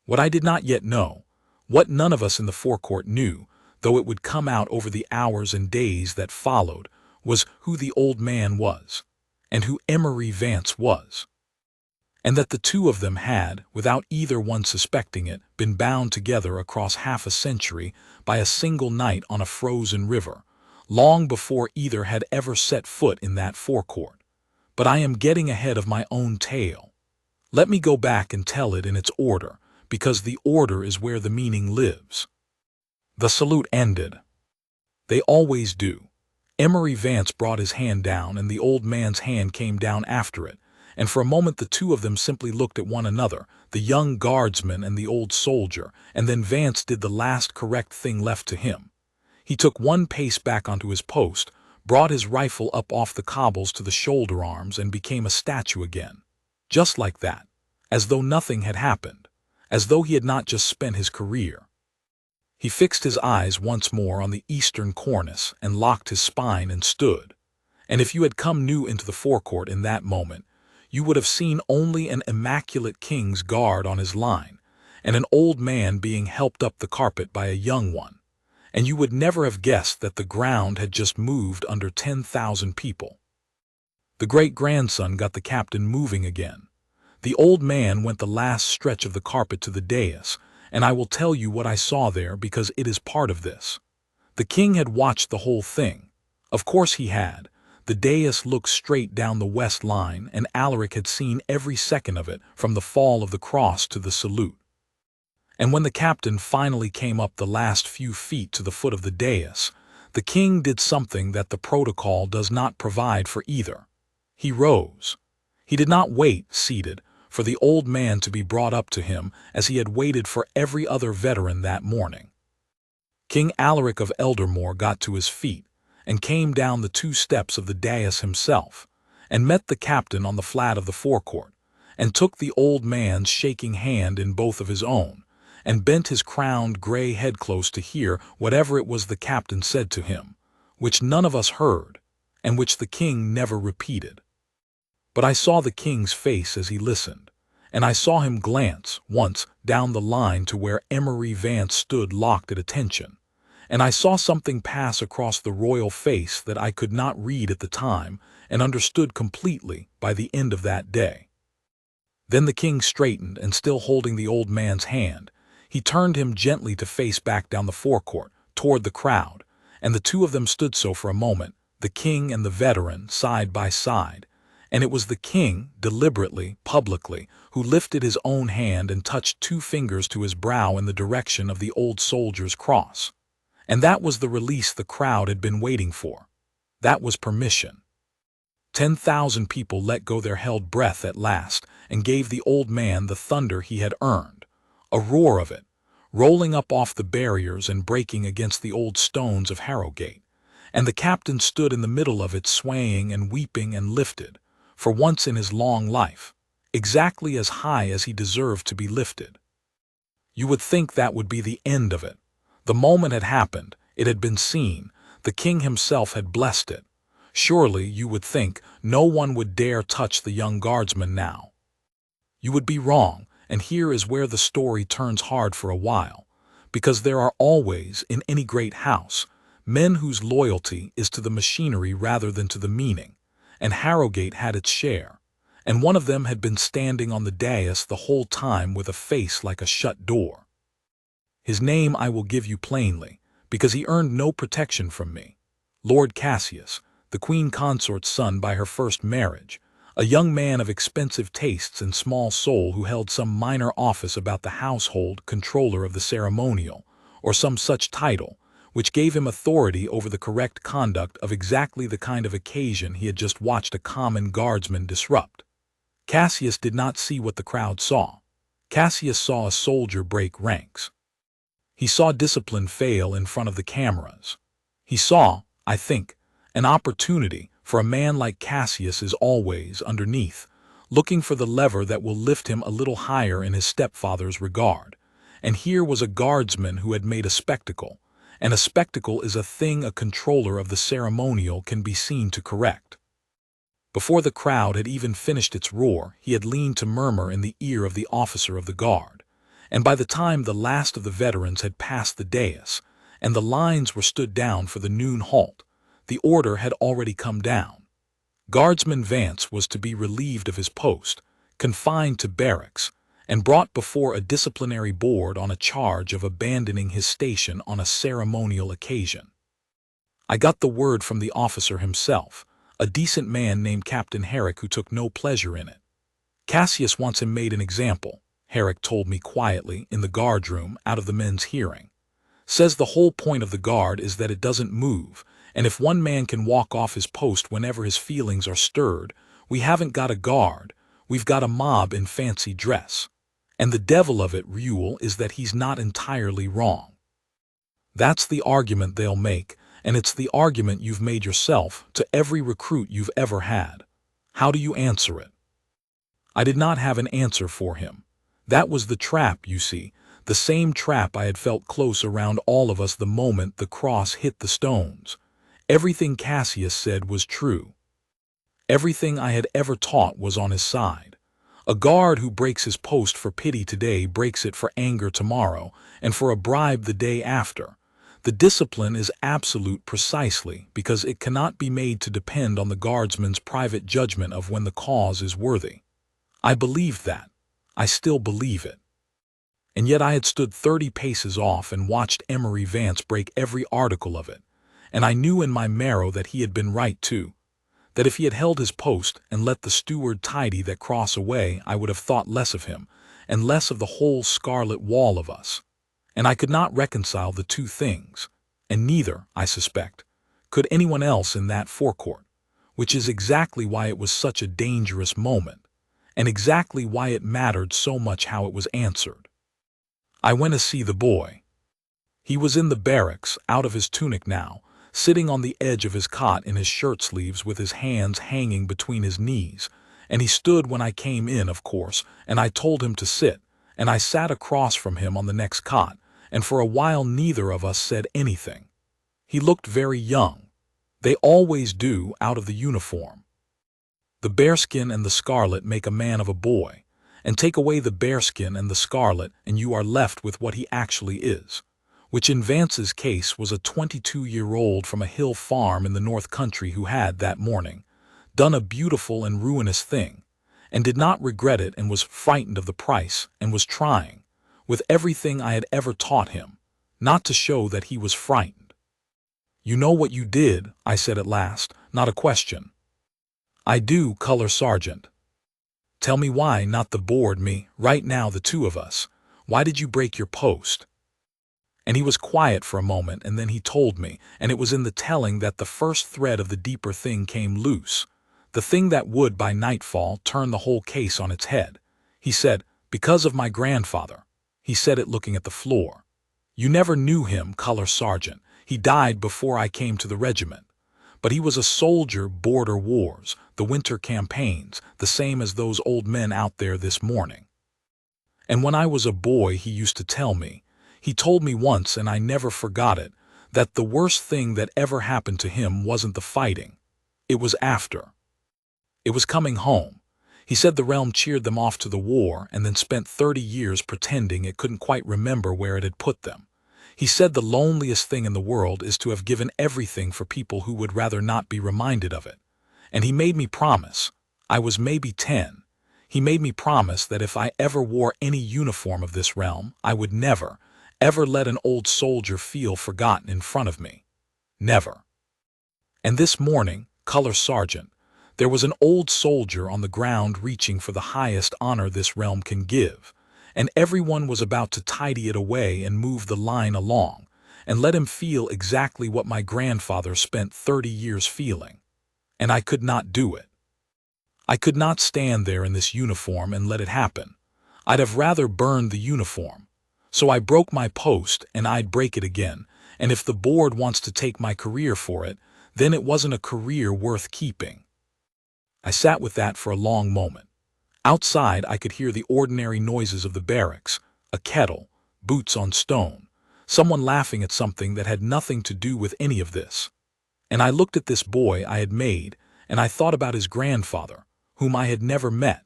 What I did not yet know, what none of us in the forecourt knew, though it would come out over the hours and days that followed, was who the old man was, and who Emery Vance was, and that the two of them had, without either one suspecting it, been bound together across half a century by a single night on a frozen river, long before either had ever set foot in that forecourt. But I am getting ahead of my own tale. Let me go back and tell it in its order, because the order is where the meaning lives. The salute ended. They always do. Emery Vance brought his hand down, and the old man's hand came down after it, and for a moment the two of them simply looked at one another, the young guardsman and the old soldier, and then Vance did the last correct thing left to him. He took one pace back onto his post, brought his rifle up off the cobbles to the shoulder arms, and became a statue again. Just like that, as though nothing had happened, as though he had not just spent his career. He fixed his eyes once more on the eastern cornice and locked his spine and stood. And if you had come new into the forecourt in that moment, you would have seen only an immaculate king's guard on his line, and an old man being helped up the carpet by a young one, and you would never have guessed that the ground had just moved under 10,000 people. The great-grandson got the captain moving again. The old man went the last stretch of the carpet to the dais, and I will tell you what I saw there because it is part of this. The king had watched the whole thing. Of course he had. The dais looked straight down the west line, and Alaric had seen every second of it, from the fall of the cross to the salute. And when the captain finally came up the last few feet to the foot of the dais, the king did something that the protocol does not provide for either. He rose. He did not wait, seated, for the old man to be brought up to him as he had waited for every other veteran that morning. King Alaric of Eldermore got to his feet, and came down the 2 steps of the dais himself, and met the captain on the flat of the forecourt, and took the old man's shaking hand in both of his own, and bent his crowned gray head close to hear whatever it was the captain said to him, which none of us heard, and which the king never repeated. But I saw the king's face as he listened, and I saw him glance, once, down the line to where Emery Vance stood locked at attention, and I saw something pass across the royal face that I could not read at the time and understood completely by the end of that day. Then the king straightened, and still holding the old man's hand, he turned him gently to face back down the forecourt, toward the crowd, and the two of them stood so for a moment, the king and the veteran, side by side, and it was the king, deliberately, publicly, who lifted his own hand and touched 2 fingers to his brow in the direction of the old soldier's cross. And that was the release the crowd had been waiting for. That was permission. 10,000 people let go their held breath at last and gave the old man the thunder he had earned, a roar of it, rolling up off the barriers and breaking against the old stones of Harrogate, and the captain stood in the middle of it swaying and weeping and lifted, for once in his long life, exactly as high as he deserved to be lifted. You would think that would be the end of it. The moment had happened, it had been seen, the king himself had blessed it. Surely, you would think, no one would dare touch the young guardsman now. You would be wrong, and here is where the story turns hard for a while, because there are always, in any great house, men whose loyalty is to the machinery rather than to the meaning, and Harrogate had its share, and one of them had been standing on the dais the whole time with a face like a shut door. His name I will give you plainly, because he earned no protection from me. Lord Cassius, the queen consort's son by her first marriage, a young man of expensive tastes and small soul who held some minor office about the household, controller of the ceremonial, or some such title, which gave him authority over the correct conduct of exactly the kind of occasion he had just watched a common guardsman disrupt. Cassius did not see what the crowd saw. Cassius saw a soldier break ranks. He saw discipline fail in front of the cameras. He saw, I think, an opportunity, for a man like Cassius is always underneath, looking for the lever that will lift him a little higher in his stepfather's regard. And here was a guardsman who had made a spectacle, and a spectacle is a thing a controller of the ceremonial can be seen to correct. Before the crowd had even finished its roar, he had leaned to murmur in the ear of the officer of the guard, and by the time the last of the veterans had passed the dais, and the lines were stood down for the noon halt, the order had already come down. Guardsman Vance was to be relieved of his post, confined to barracks, and brought before a disciplinary board on a charge of abandoning his station on a ceremonial occasion. I got the word from the officer himself, a decent man named Captain Herrick who took no pleasure in it. Cassius wants him made an example, Herrick told me quietly in the guardroom out of the men's hearing. Says the whole point of the guard is that it doesn't move, and if one man can walk off his post whenever his feelings are stirred, we haven't got a guard, we've got a mob in fancy dress. And the devil of it, Reuel, is that he's not entirely wrong. That's the argument they'll make, and it's the argument you've made yourself to every recruit you've ever had. How do you answer it? I did not have an answer for him. That was the trap, you see, the same trap I had felt close around all of us the moment the cross hit the stones. Everything Cassius said was true. Everything I had ever taught was on his side. A guard who breaks his post for pity today breaks it for anger tomorrow, and for a bribe the day after. The discipline is absolute precisely because it cannot be made to depend on the guardsman's private judgment of when the cause is worthy. I believed that. I still believe it. And yet I had stood 30 paces off and watched Emery Vance break every article of it, and I knew in my marrow that he had been right too. That if he had held his post and let the steward tidy that cross away, I would have thought less of him, and less of the whole scarlet wall of us. And I could not reconcile the two things, and neither, I suspect, could anyone else in that forecourt, which is exactly why it was such a dangerous moment, and exactly why it mattered so much how it was answered. I went to see the boy. He was in the barracks, out of his tunic now, sitting on the edge of his cot in his shirt sleeves with his hands hanging between his knees, and he stood when I came in, of course, and I told him to sit, and I sat across from him on the next cot, and for a while neither of us said anything. He looked very young. They always do out of the uniform. The bearskin and the scarlet make a man of a boy, and take away the bearskin and the scarlet and you are left with what he actually is, which in Vance's case was a 22-year-old from a hill farm in the North Country who had, that morning, done a beautiful and ruinous thing, and did not regret it and was frightened of the price and was trying, with everything I had ever taught him, not to show that he was frightened. "You know what you did," I said at last, not a question. "I do, Color Sergeant." "Tell me why, not the board, me, right now the two of us. Why did you break your post?" And he was quiet for a moment, and then he told me, and it was in the telling that the first thread of the deeper thing came loose, the thing that would, by nightfall, turn the whole case on its head. He said, "Because of my grandfather." He said it looking at the floor. "You never knew him, Color Sergeant. He died before I came to the regiment. But he was a soldier, border wars, the winter campaigns, the same as those old men out there this morning. And when I was a boy he used to tell me, he told me once and I never forgot it, that the worst thing that ever happened to him wasn't the fighting. It was after. It was coming home. He said the realm cheered them off to the war and then spent 30 years pretending it couldn't quite remember where it had put them. He said the loneliest thing in the world is to have given everything for people who would rather not be reminded of it. And he made me promise, I was maybe 10, he made me promise that if I ever wore any uniform of this realm, I would never, ever let an old soldier feel forgotten in front of me. Never. And this morning, Color Sergeant, there was an old soldier on the ground reaching for the highest honor this realm can give, and everyone was about to tidy it away and move the line along, and let him feel exactly what my grandfather spent 30 years feeling. And I could not do it. I could not stand there in this uniform and let it happen. I'd have rather burned the uniform. So I broke my post, and I'd break it again, and if the board wants to take my career for it, then it wasn't a career worth keeping. I sat with that for a long moment. Outside, I could hear the ordinary noises of the barracks, a kettle, boots on stone, someone laughing at something that had nothing to do with any of this. And I looked at this boy I had made, and I thought about his grandfather, whom I had never met,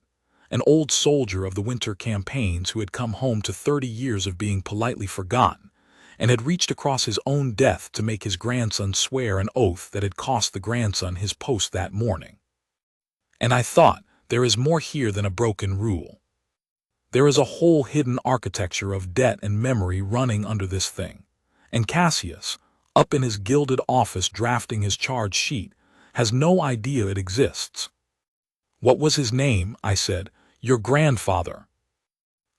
an old soldier of the winter campaigns who had come home to 30 years of being politely forgotten, and had reached across his own death to make his grandson swear an oath that had cost the grandson his post that morning. And I thought, there is more here than a broken rule. There is a whole hidden architecture of debt and memory running under this thing. And Cassius, up in his gilded office drafting his charge sheet, has no idea it exists. "What was his name?" I said. "Your grandfather."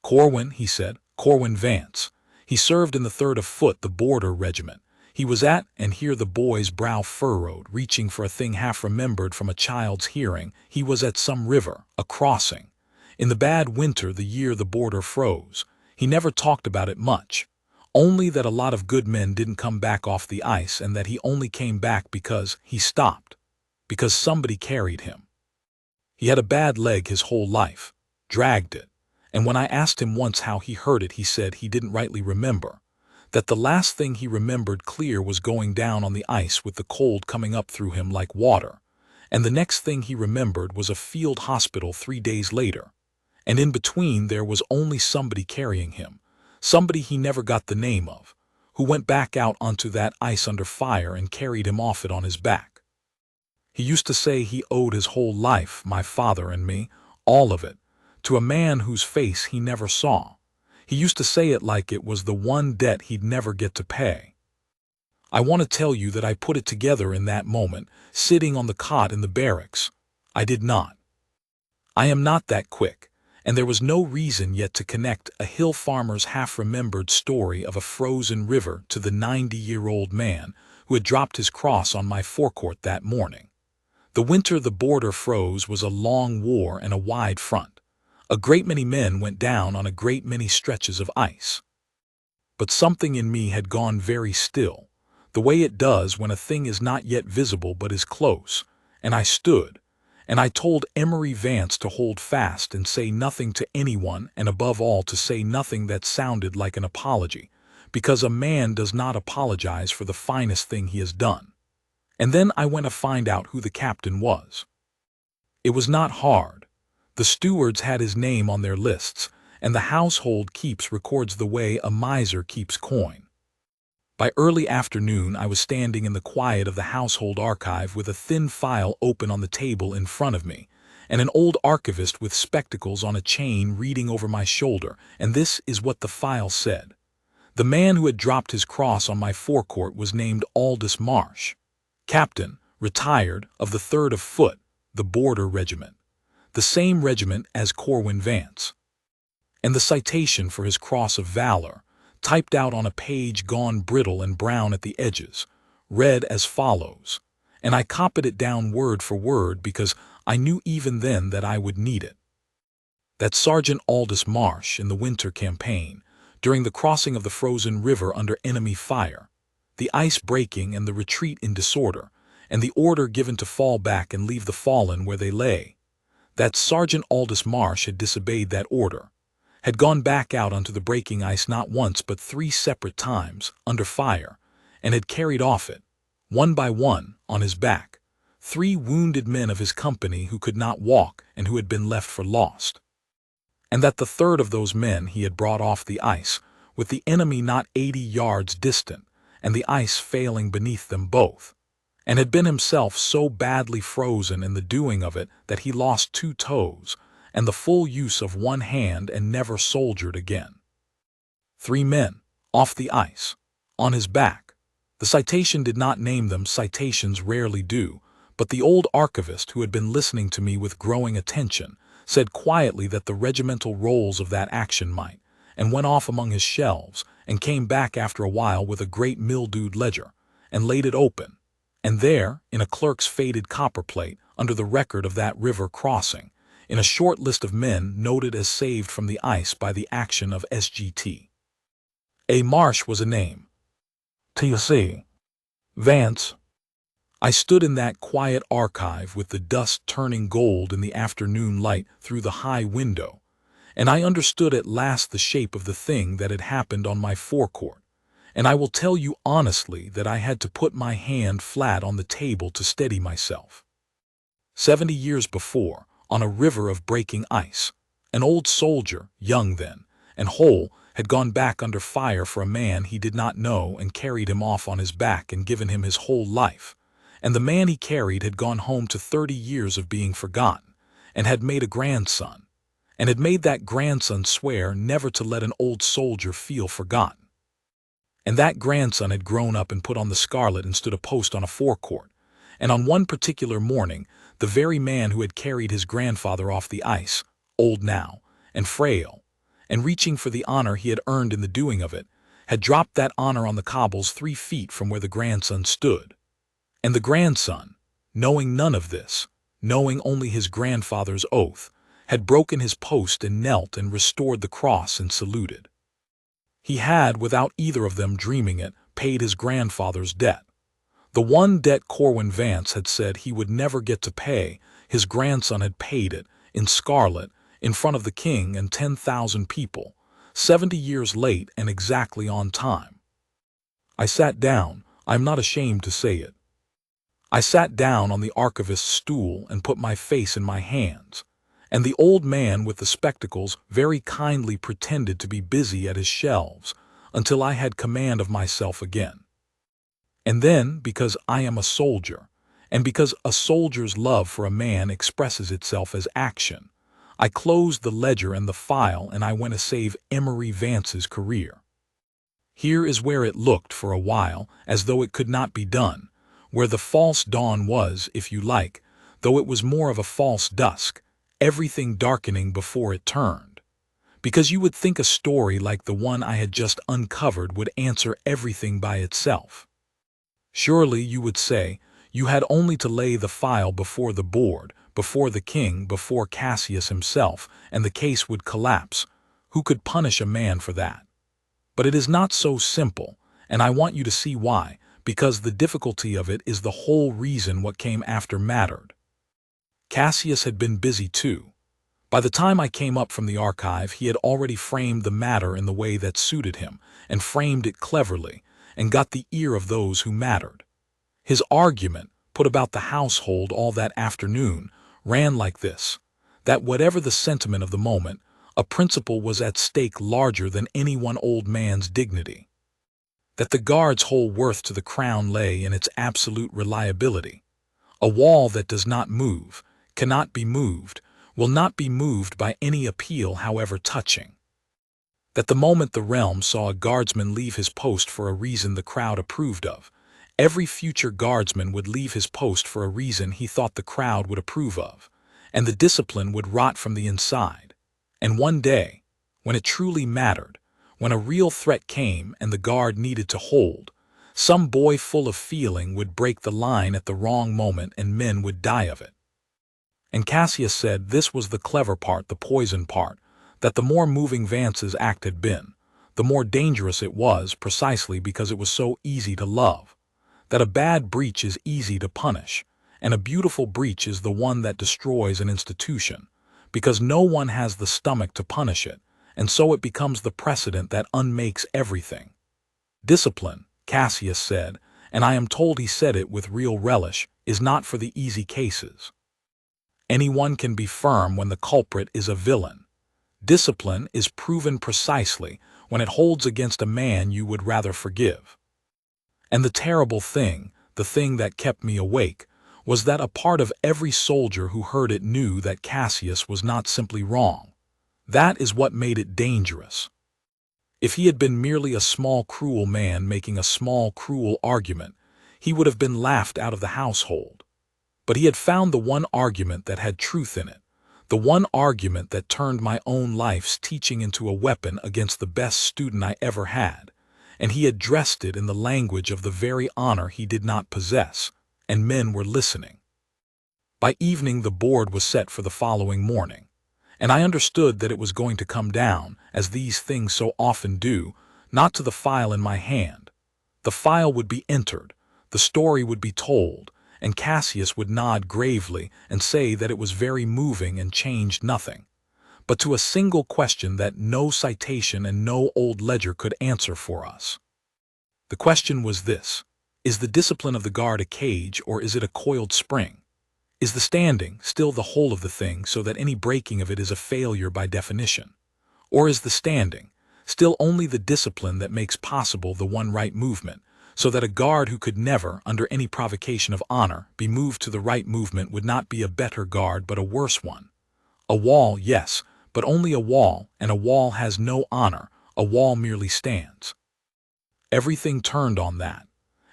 "Corwin," he said. "Corwin Vance. He served in the 3rd of Foot, the border regiment. He was at," and here the boy's brow furrowed, reaching for a thing half remembered from a child's hearing, "he was at some river, a crossing. In the bad winter, the year the border froze. He never talked about it much. Only that a lot of good men didn't come back off the ice, and that he only came back because he stopped. Because somebody carried him. He had a bad leg his whole life. Dragged it. And when I asked him once how he hurt it, he said he didn't rightly remember. That the last thing he remembered clear was going down on the ice with the cold coming up through him like water. And the next thing he remembered was a field hospital 3 days later. And in between there was only somebody carrying him, somebody he never got the name of, who went back out onto that ice under fire and carried him off it on his back. He used to say he owed his whole life, my father and me, all of it, to a man whose face he never saw. He used to say it like it was the one debt he'd never get to pay. I want to tell you that I put it together in that moment, sitting on the cot in the barracks. I did not. I am not that quick, and there was no reason yet to connect a hill farmer's half-remembered story of a frozen river to the 90-year-old man who had dropped his cross on my forecourt that morning. The winter the border froze was a long war and a wide front. A great many men went down on a great many stretches of ice. But something in me had gone very still, the way it does when a thing is not yet visible but is close, and I stood, and I told Emery Vance to hold fast and say nothing to anyone, and above all to say nothing that sounded like an apology, because a man does not apologize for the finest thing he has done. And then I went to find out who the captain was. It was not hard. The stewards had his name on their lists, and the household keeps records the way a miser keeps coin. By early afternoon I was standing in the quiet of the household archive with a thin file open on the table in front of me, and an old archivist with spectacles on a chain reading over my shoulder, and this is what the file said. The man who had dropped his cross on my forecourt was named Aldous Marsh, captain, retired, of the 3rd of Foot, the border regiment, the same regiment as Corwin Vance. And the citation for his Cross of Valour, typed out on a page gone brittle and brown at the edges, read as follows, and I copied it down word for word because I knew even then that I would need it. That Sergeant Aldous Marsh in the winter campaign, during the crossing of the frozen river under enemy fire, the ice breaking and the retreat in disorder, and the order given to fall back and leave the fallen where they lay, that Sergeant Aldous Marsh had disobeyed that order, had gone back out onto the breaking ice not once but 3 separate times, under fire, and had carried off it, one by one, on his back, 3 wounded men of his company who could not walk and who had been left for lost. And that the 3rd of those men he had brought off the ice, with the enemy not 80 yards distant, and the ice failing beneath them both, and had been himself so badly frozen in the doing of it that he lost 2 toes, and the full use of 1 hand and never soldiered again. 3 men, off the ice, on his back. The citation did not name them, citations rarely do, but the old archivist who had been listening to me with growing attention said quietly that the regimental rolls of that action might, and went off among his shelves, and came back after a while with a great mildewed ledger, and laid it open, and there, in a clerk's faded copperplate, under the record of that river crossing, in a short list of men noted as saved from the ice by the action of Sgt. A. Marsh was a name. T.C. Vance. I stood in that quiet archive with the dust turning gold in the afternoon light through the high window, and I understood at last the shape of the thing that had happened on my forecourt. And I will tell you honestly that I had to put my hand flat on the table to steady myself. 70 years before, on a river of breaking ice, an old soldier, young then, and whole, had gone back under fire for a man he did not know and carried him off on his back and given him his whole life. And the man he carried had gone home to 30 years of being forgotten, and had made a grandson, and had made that grandson swear never to let an old soldier feel forgotten. And that grandson had grown up and put on the scarlet and stood a post on a forecourt. And on one particular morning, the very man who had carried his grandfather off the ice, old now, and frail, and reaching for the honor he had earned in the doing of it, had dropped that honor on the cobbles 3 feet from where the grandson stood. And the grandson, knowing none of this, knowing only his grandfather's oath, had broken his post and knelt and restored the cross and saluted. He had, without either of them dreaming it, paid his grandfather's debt. The one debt Corwin Vance had said he would never get to pay, his grandson had paid it, in scarlet, in front of the king and 10,000 people, 70 years late and exactly on time. I sat down, I am not ashamed to say it. I sat down on the archivist's stool and put my face in my hands, and the old man with the spectacles very kindly pretended to be busy at his shelves until I had command of myself again. And then, because I am a soldier, and because a soldier's love for a man expresses itself as action, I closed the ledger and the file and I went to save Emery Vance's career. Here is where it looked for a while as though it could not be done, where the false dawn was, if you like, though it was more of a false dusk, everything darkening before it turned. Because you would think a story like the one I had just uncovered would answer everything by itself. Surely, you would say, you had only to lay the file before the board, before the king, before Cassius himself, and the case would collapse. Who could punish a man for that? But it is not so simple, and I want you to see why, because the difficulty of it is the whole reason what came after mattered. Cassius had been busy too. By the time I came up from the archive, he had already framed the matter in the way that suited him, and framed it cleverly, and got the ear of those who mattered. His argument, put about the household all that afternoon, ran like this, that whatever the sentiment of the moment, a principle was at stake larger than any one old man's dignity. That the guard's whole worth to the crown lay in its absolute reliability. A wall that does not move, cannot be moved, will not be moved by any appeal however touching. That the moment the realm saw a guardsman leave his post for a reason the crowd approved of, every future guardsman would leave his post for a reason he thought the crowd would approve of, and the discipline would rot from the inside. And one day, when it truly mattered, when a real threat came and the guard needed to hold, some boy full of feeling would break the line at the wrong moment and men would die of it. And Cassius said this was the clever part, the poison part, that the more moving Vance's act had been, the more dangerous it was precisely because it was so easy to love. That a bad breach is easy to punish, and a beautiful breach is the one that destroys an institution, because no one has the stomach to punish it, and so it becomes the precedent that unmakes everything. Discipline, Cassius said, and I am told he said it with real relish, is not for the easy cases. Anyone can be firm when the culprit is a villain. Discipline is proven precisely when it holds against a man you would rather forgive. And the terrible thing, the thing that kept me awake, was that a part of every soldier who heard it knew that Cassius was not simply wrong. That is what made it dangerous. If he had been merely a small cruel man making a small cruel argument, he would have been laughed out of the household. But he had found the one argument that had truth in it, the one argument that turned my own life's teaching into a weapon against the best student I ever had, and he had dressed it in the language of the very honor he did not possess, and men were listening. By evening the board was set for the following morning, and I understood that it was going to come down, as these things so often do, not to the file in my hand. The file would be entered, the story would be told, and Cassius would nod gravely and say that it was very moving and changed nothing, but to a single question that no citation and no old ledger could answer for us. The question was this: is the discipline of the guard a cage, or is it a coiled spring? Is the standing still the whole of the thing, so that any breaking of it is a failure by definition? Or is the standing still only the discipline that makes possible the one right movement, so that a guard who could never, under any provocation of honor, be moved to the right movement would not be a better guard but a worse one? A wall, yes, but only a wall, and a wall has no honor. A wall merely stands. Everything turned on that,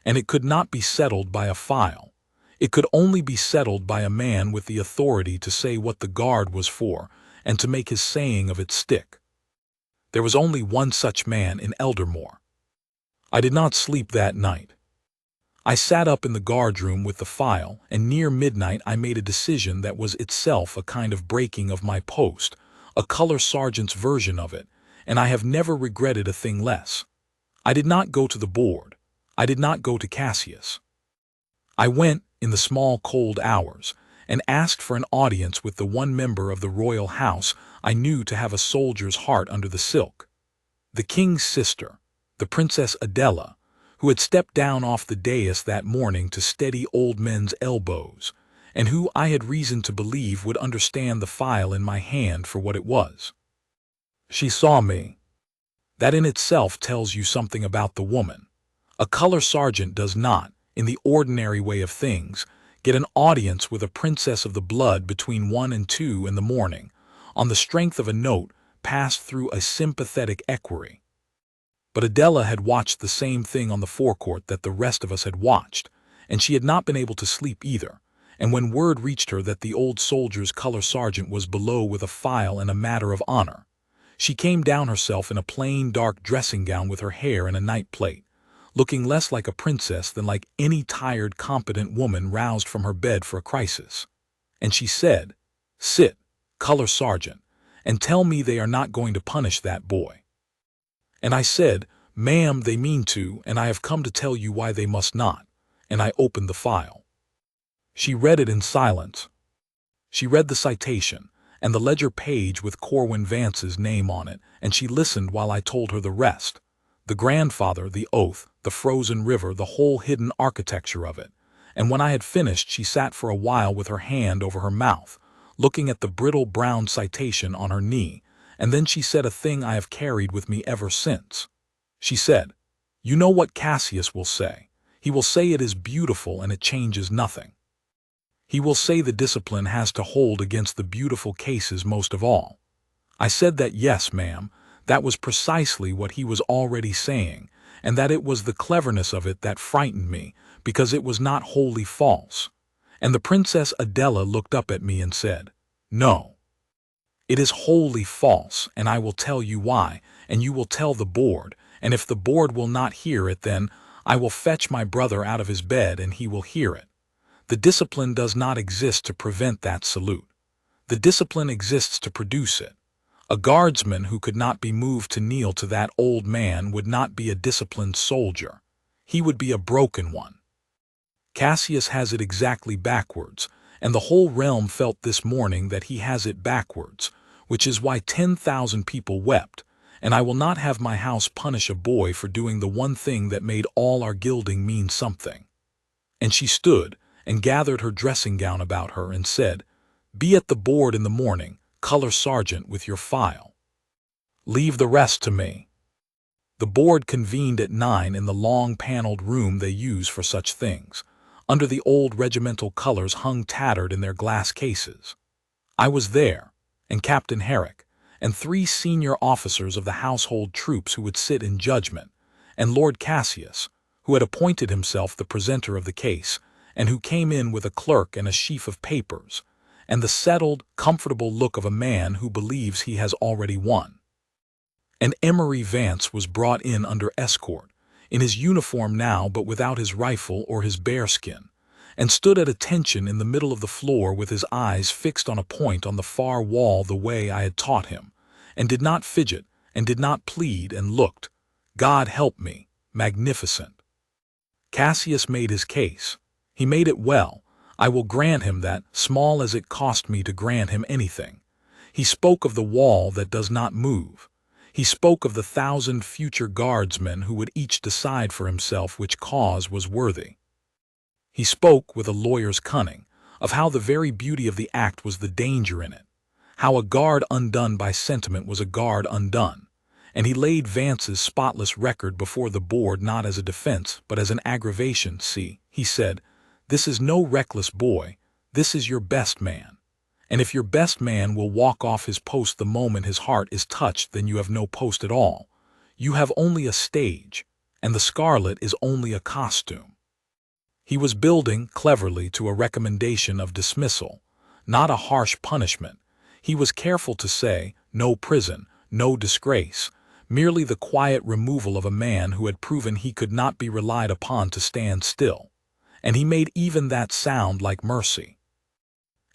and it could not be settled by a file. It could only be settled by a man with the authority to say what the guard was for, and to make his saying of it stick. There was only one such man in Eldermore. I did not sleep that night. I sat up in the guardroom with the file, and near midnight I made a decision that was itself a kind of breaking of my post, a color sergeant's version of it, and I have never regretted a thing less. I did not go to the board. I did not go to Cassius. I went, in the small cold hours, and asked for an audience with the one member of the royal house I knew to have a soldier's heart under the silk. The king's sister, the Princess Adela, who had stepped down off the dais that morning to steady old men's elbows, and who I had reason to believe would understand the file in my hand for what it was. She saw me. That in itself tells you something about the woman. A color sergeant does not, in the ordinary way of things, get an audience with a princess of the blood between 1 and 2 in the morning, on the strength of a note passed through a sympathetic equerry. But Adela had watched the same thing on the forecourt that the rest of us had watched, and she had not been able to sleep either, and when word reached her that the old soldier's color sergeant was below with a file and a matter of honor, she came down herself in a plain dark dressing gown with her hair in a night plait, looking less like a princess than like any tired, competent woman roused from her bed for a crisis. And she said, "Sit, color sergeant, and tell me they are not going to punish that boy." And I said, "Ma'am, they mean to, and I have come to tell you why they must not," and I opened the file. She read it in silence. She read the citation, and the ledger page with Corwin Vance's name on it, and she listened while I told her the rest. The grandfather, the oath, the frozen river, the whole hidden architecture of it. And when I had finished, she sat for a while with her hand over her mouth, looking at the brittle brown citation on her knee, and then she said a thing I have carried with me ever since. She said, "You know what Cassius will say. He will say it is beautiful and it changes nothing. He will say the discipline has to hold against the beautiful cases most of all." I said that yes, ma'am, that was precisely what he was already saying, and that it was the cleverness of it that frightened me, because it was not wholly false. And the Princess Adela looked up at me and said, "No, it is wholly false, and I will tell you why, and you will tell the board, and if the board will not hear it, then I will fetch my brother out of his bed and he will hear it. The discipline does not exist to prevent that salute. The discipline exists to produce it. A guardsman who could not be moved to kneel to that old man would not be a disciplined soldier. He would be a broken one. Cassius has it exactly backwards, and the whole realm felt this morning that he has it backwards, which is why 10,000 people wept, and I will not have my house punish a boy for doing the one thing that made all our gilding mean something." And she stood and gathered her dressing gown about her and said, "Be at the board in the morning, color sergeant, with your file. Leave the rest to me." The board convened at 9 in the long paneled room they use for such things, under the old regimental colors hung tattered in their glass cases. I was there, and Captain Herrick, and 3 senior officers of the household troops who would sit in judgment, and Lord Cassius, who had appointed himself the presenter of the case, and who came in with a clerk and a sheaf of papers, and the settled, comfortable look of a man who believes he has already won. And Emery Vance was brought in under escort, in his uniform now but without his rifle or his bearskin, and stood at attention in the middle of the floor with his eyes fixed on a point on the far wall the way I had taught him, and did not fidget, and did not plead, and looked, God help me, magnificent. Cassius made his case. He made it well. I will grant him that, small as it cost me to grant him anything. He spoke of the wall that does not move. He spoke of the 1,000 future guardsmen who would each decide for himself which cause was worthy. He spoke with a lawyer's cunning of how the very beauty of the act was the danger in it, how a guard undone by sentiment was a guard undone, and he laid Vance's spotless record before the board not as a defense but as an aggravation. See, he said, this is no reckless boy, this is your best man. And if your best man will walk off his post the moment his heart is touched, then you have no post at all. You have only a stage, and the scarlet is only a costume. He was building cleverly to a recommendation of dismissal, not a harsh punishment. He was careful to say, no prison, no disgrace, merely the quiet removal of a man who had proven he could not be relied upon to stand still. And he made even that sound like mercy.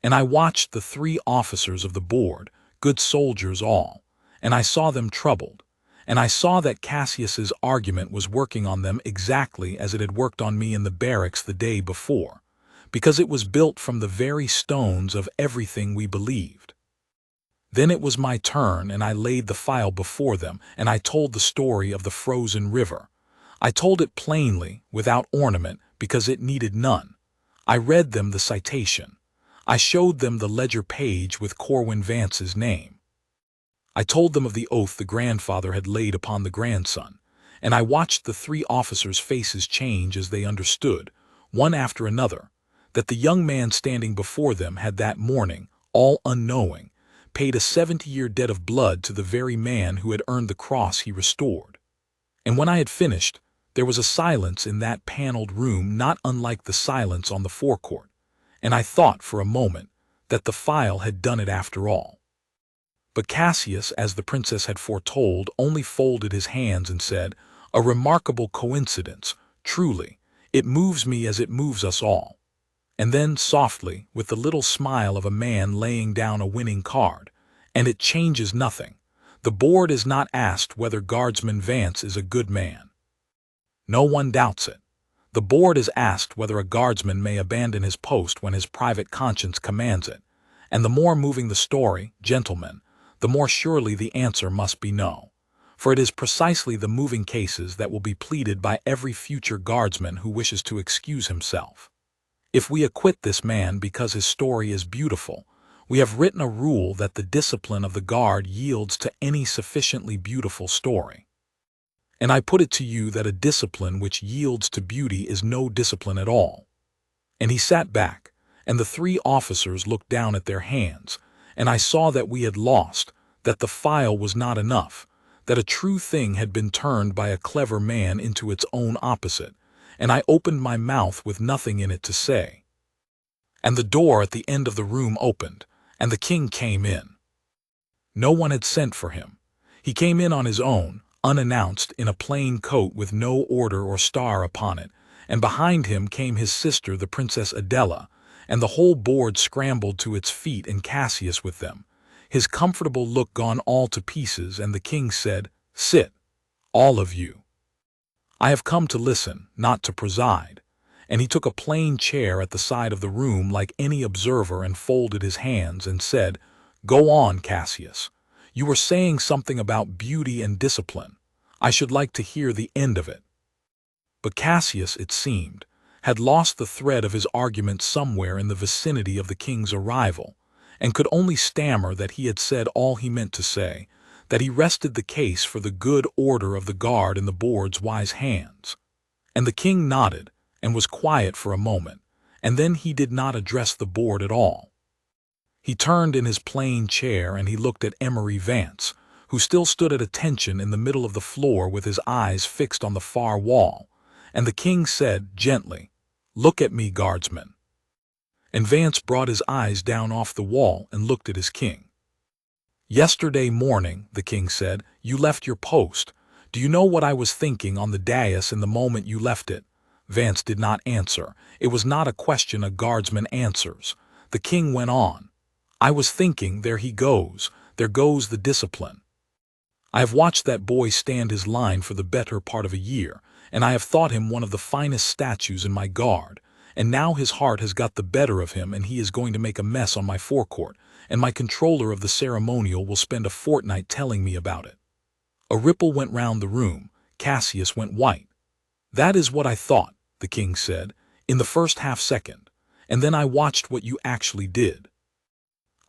And I watched the 3 officers of the board, good soldiers all, and I saw them troubled, and I saw that Cassius's argument was working on them exactly as it had worked on me in the barracks the day before, because it was built from the very stones of everything we believed. Then it was my turn, and I laid the file before them, and I told the story of the frozen river. I told it plainly, without ornament, because it needed none. I read them the citation. I showed them the ledger page with Corwin Vance's name. I told them of the oath the grandfather had laid upon the grandson, and I watched the 3 officers' faces change as they understood, one after another, that the young man standing before them had that morning, all unknowing, paid a 70-year debt of blood to the very man who had earned the cross he restored. And when I had finished, there was a silence in that paneled room not unlike the silence on the forecourt, and I thought for a moment that the file had done it after all. But Cassius, as the princess had foretold, only folded his hands and said, a remarkable coincidence, truly, it moves me as it moves us all. And then, softly, with the little smile of a man laying down a winning card, and it changes nothing. The board is not asked whether Guardsman Vance is a good man. No one doubts it. The board is asked whether a guardsman may abandon his post when his private conscience commands it, and the more moving the story, gentlemen, the more surely the answer must be no, for it is precisely the moving cases that will be pleaded by every future guardsman who wishes to excuse himself. If we acquit this man because his story is beautiful, we have written a rule that the discipline of the guard yields to any sufficiently beautiful story. And I put it to you that a discipline which yields to beauty is no discipline at all. And he sat back, and the 3 officers looked down at their hands, and I saw that we had lost, that the file was not enough, that a true thing had been turned by a clever man into its own opposite, and I opened my mouth with nothing in it to say. And the door at the end of the room opened, and the king came in. No one had sent for him. He came in on his own, unannounced, in a plain coat with no order or star upon it, and behind him came his sister, the Princess Adela, and the whole board scrambled to its feet, and Cassius with them, his comfortable look gone all to pieces, and the king said, sit, all of you. I have come to listen, not to preside. And he took a plain chair at the side of the room like any observer and folded his hands and said, go on, Cassius. You were saying something about beauty and discipline. I should like to hear the end of it. But Cassius, it seemed, had lost the thread of his argument somewhere in the vicinity of the king's arrival, and could only stammer that he had said all he meant to say, that he rested the case for the good order of the guard in the board's wise hands. And the king nodded, and was quiet for a moment, and then he did not address the board at all. He turned in his plain chair and he looked at Emery Vance, who still stood at attention in the middle of the floor with his eyes fixed on the far wall, and the king said gently, look at me, guardsman. And Vance brought his eyes down off the wall and looked at his king. Yesterday morning, the king said, you left your post. Do you know what I was thinking on the dais in the moment you left it? Vance did not answer. It was not a question a guardsman answers. The king went on. I was thinking, there goes the discipline. I have watched that boy stand his line for the better part of a year, and I have thought him one of the finest statues in my guard, and now his heart has got the better of him and he is going to make a mess on my forecourt, and my controller of the ceremonial will spend a fortnight telling me about it." A ripple went round the room. Cassius went white. "That is what I thought," the king said, "in the first half-second, and then I watched what you actually did.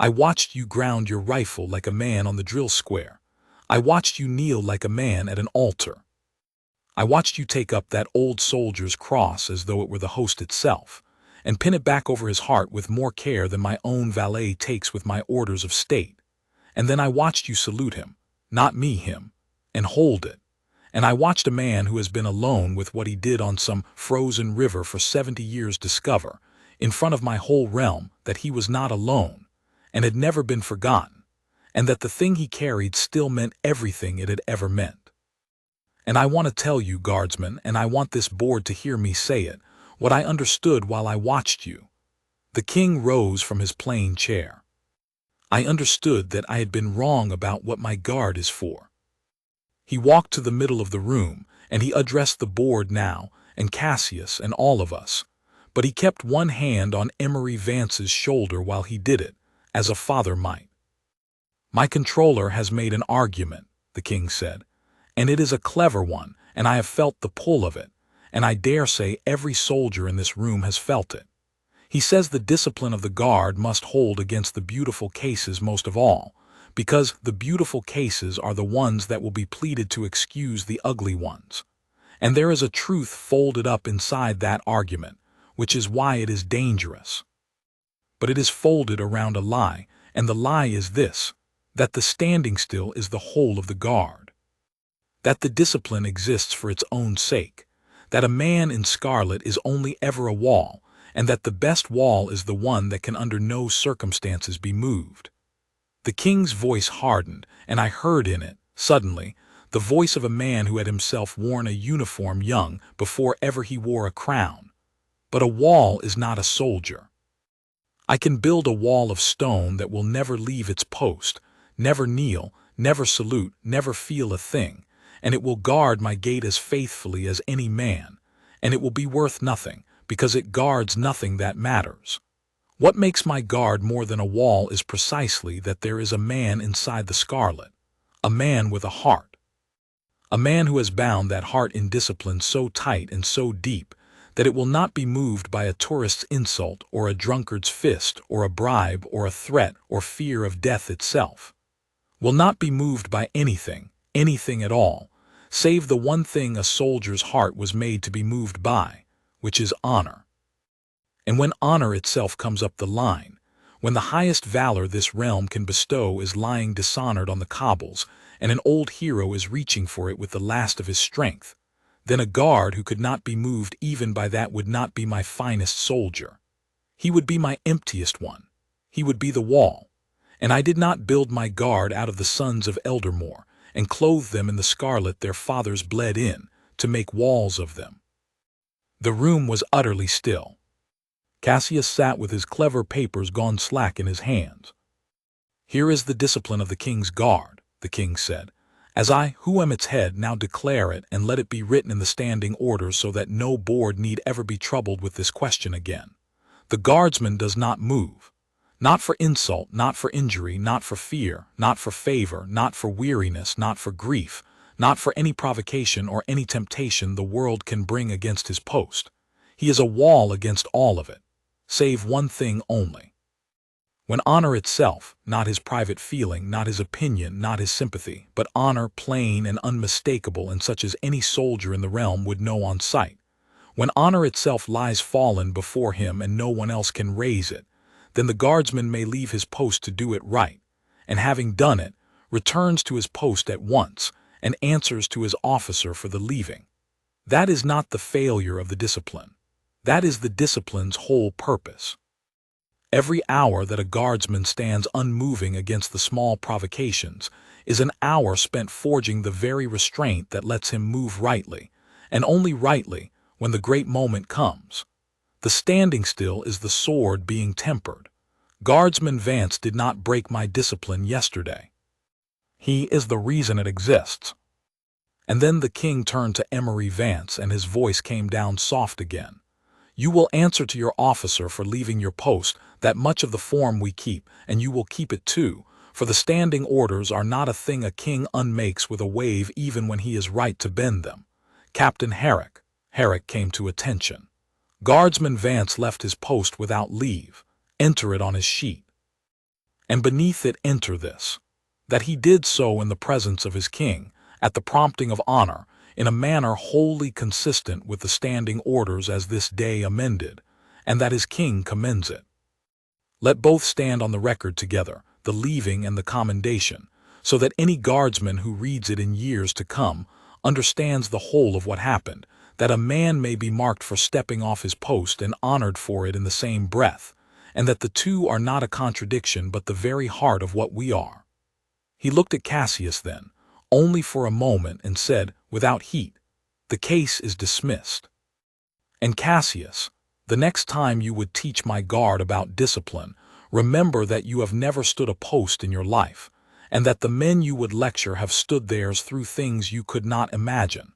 I watched you ground your rifle like a man on the drill square. I watched you kneel like a man at an altar. I watched you take up that old soldier's cross as though it were the host itself, and pin it back over his heart with more care than my own valet takes with my orders of state. And then I watched you salute him, not me him, and hold it. And I watched a man who has been alone with what he did on some frozen river for 70 years discover, in front of my whole realm, that he was not alone, and had never been forgotten, and that the thing he carried still meant everything it had ever meant. And I want to tell you, guardsman, and I want this board to hear me say it, what I understood while I watched you." The king rose from his plain chair. "I understood that I had been wrong about what my guard is for." He walked to the middle of the room, and he addressed the board now, and Cassius, and all of us. But he kept one hand on Emery Vance's shoulder while he did it, as a father might. "My controller has made an argument," the king said, "and it is a clever one, and I have felt the pull of it, and I dare say every soldier in this room has felt it. He says the discipline of the guard must hold against the beautiful cases most of all, because the beautiful cases are the ones that will be pleaded to excuse the ugly ones. And there is a truth folded up inside that argument, which is why it is dangerous. But it is folded around a lie, and the lie is this, that the standing still is the whole of the guard. That the discipline exists for its own sake, that a man in scarlet is only ever a wall, and that the best wall is the one that can under no circumstances be moved." The king's voice hardened, and I heard in it, suddenly, the voice of a man who had himself worn a uniform young before ever he wore a crown. "But a wall is not a soldier. I can build a wall of stone that will never leave its post, never kneel, never salute, never feel a thing, and it will guard my gate as faithfully as any man, and it will be worth nothing, because it guards nothing that matters. What makes my guard more than a wall is precisely that there is a man inside the scarlet, a man with a heart. A man who has bound that heart in discipline so tight and so deep that it will not be moved by a tourist's insult or a drunkard's fist or a bribe or a threat or fear of death itself. Will not be moved by anything, anything at all, save the one thing a soldier's heart was made to be moved by, which is honor. And when honor itself comes up the line, when the highest valor this realm can bestow is lying dishonored on the cobbles, and an old hero is reaching for it with the last of his strength, then a guard who could not be moved even by that would not be my finest soldier. He would be my emptiest one. He would be the wall. And I did not build my guard out of the sons of Eldermore, and clothe them in the scarlet their fathers bled in, to make walls of them." The room was utterly still. Cassius sat with his clever papers gone slack in his hands. "Here is the discipline of the king's guard," the king said. "As I, who am its head, now declare it, and let it be written in the standing orders so that no board need ever be troubled with this question again. The guardsman does not move. Not for insult, not for injury, not for fear, not for favor, not for weariness, not for grief, not for any provocation or any temptation the world can bring against his post. He is a wall against all of it, save one thing only. When honor itself, not his private feeling, not his opinion, not his sympathy, but honor plain and unmistakable and such as any soldier in the realm would know on sight, when honor itself lies fallen before him and no one else can raise it, then the guardsman may leave his post to do it right, and having done it, returns to his post at once, and answers to his officer for the leaving. That is not the failure of the discipline. That is the discipline's whole purpose. Every hour that a guardsman stands unmoving against the small provocations is an hour spent forging the very restraint that lets him move rightly, and only rightly, when the great moment comes. The standing still is the sword being tempered. Guardsman Vance did not break my discipline yesterday. He is the reason it exists." And then the king turned to Emery Vance and his voice came down soft again. You will answer to your officer for leaving your post, that much of the form we keep, and you will keep it too, for the standing orders are not a thing a king unmakes with a wave even when he is right to bend them. Captain Herrick. Herrick came to attention. Guardsman Vance left his post without leave. Enter it on his sheet. And beneath it enter this, that he did so in the presence of his king, at the prompting of honor, in a manner wholly consistent with the standing orders as this day amended, and that his king commends it. Let both stand on the record together, the leaving and the commendation, so that any guardsman who reads it in years to come understands the whole of what happened, that a man may be marked for stepping off his post and honored for it in the same breath, and that the two are not a contradiction but the very heart of what we are. He looked at Cassius then, only for a moment, and said, without heat, "The case is dismissed." And Cassius, the next time you would teach my guard about discipline, remember that you have never stood a post in your life, and that the men you would lecture have stood theirs through things you could not imagine.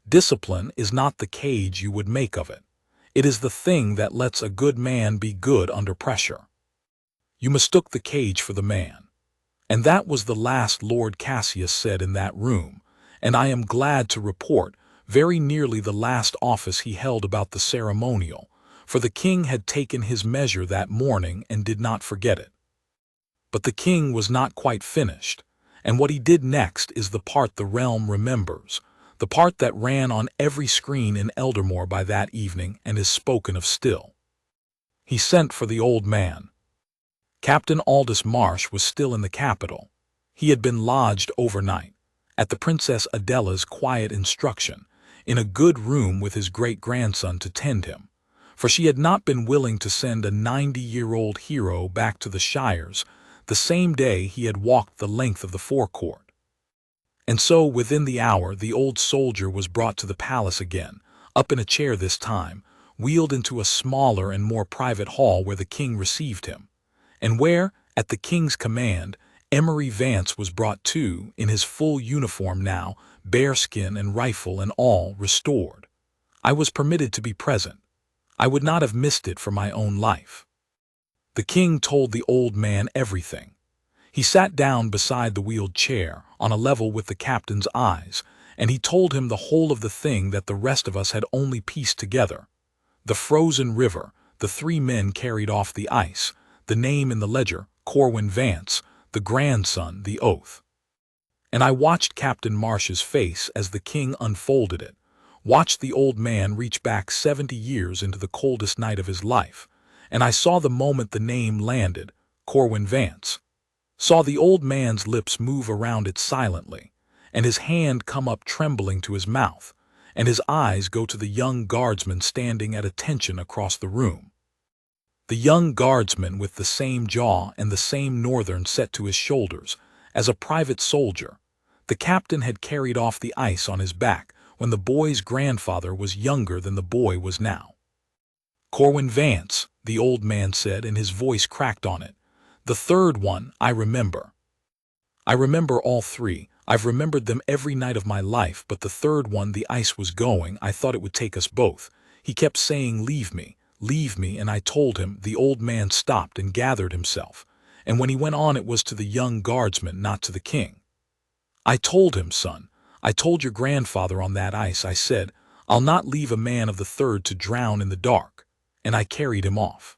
Discipline is not the cage you would make of it. It is the thing that lets a good man be good under pressure. You mistook the cage for the man. And that was the last Lord Cassius said in that room, and I am glad to report, very nearly the last office he held about the ceremonial, for the king had taken his measure that morning and did not forget it. But the king was not quite finished, and what he did next is the part the realm remembers, the part that ran on every screen in Eldermore by that evening and is spoken of still. He sent for the old man. Captain Aldous Marsh was still in the capital. He had been lodged overnight, at the Princess Adela's quiet instruction, in a good room with his great-grandson to tend him, for she had not been willing to send a 90-year-old hero back to the Shires the same day he had walked the length of the forecourt. And so within the hour the old soldier was brought to the palace again, up in a chair this time, wheeled into a smaller and more private hall where the king received him, and where, at the king's command, Emery Vance was brought too, in his full uniform now, bearskin and rifle and all restored. I was permitted to be present. I would not have missed it for my own life. The king told the old man everything. He sat down beside the wheeled chair, on a level with the captain's eyes, and he told him the whole of the thing that the rest of us had only pieced together. The frozen river, the 3 men carried off the ice, the name in the ledger, Corwin Vance, the grandson, the oath. And I watched Captain Marsh's face as the king unfolded it, watched the old man reach back 70 years into the coldest night of his life, and I saw the moment the name landed, Corwin Vance, saw the old man's lips move around it silently, and his hand come up trembling to his mouth, and his eyes go to the young guardsman standing at attention across the room. The young guardsman with the same jaw and the same northern set to his shoulders, as a private soldier. The captain had carried off the ice on his back when the boy's grandfather was younger than the boy was now. "Corwin Vance," the old man said, and his voice cracked on it. "The third one, I remember. I remember all 3. I've remembered them every night of my life, but the third one, the ice was going, I thought it would take us both. He kept saying, 'Leave me, leave me,' and I told him." The old man stopped and gathered himself, and when he went on it was to the young guardsman, not to the king. "I told him, son, I told your grandfather on that ice, I said, 'I'll not leave a man of the third to drown in the dark,' and I carried him off.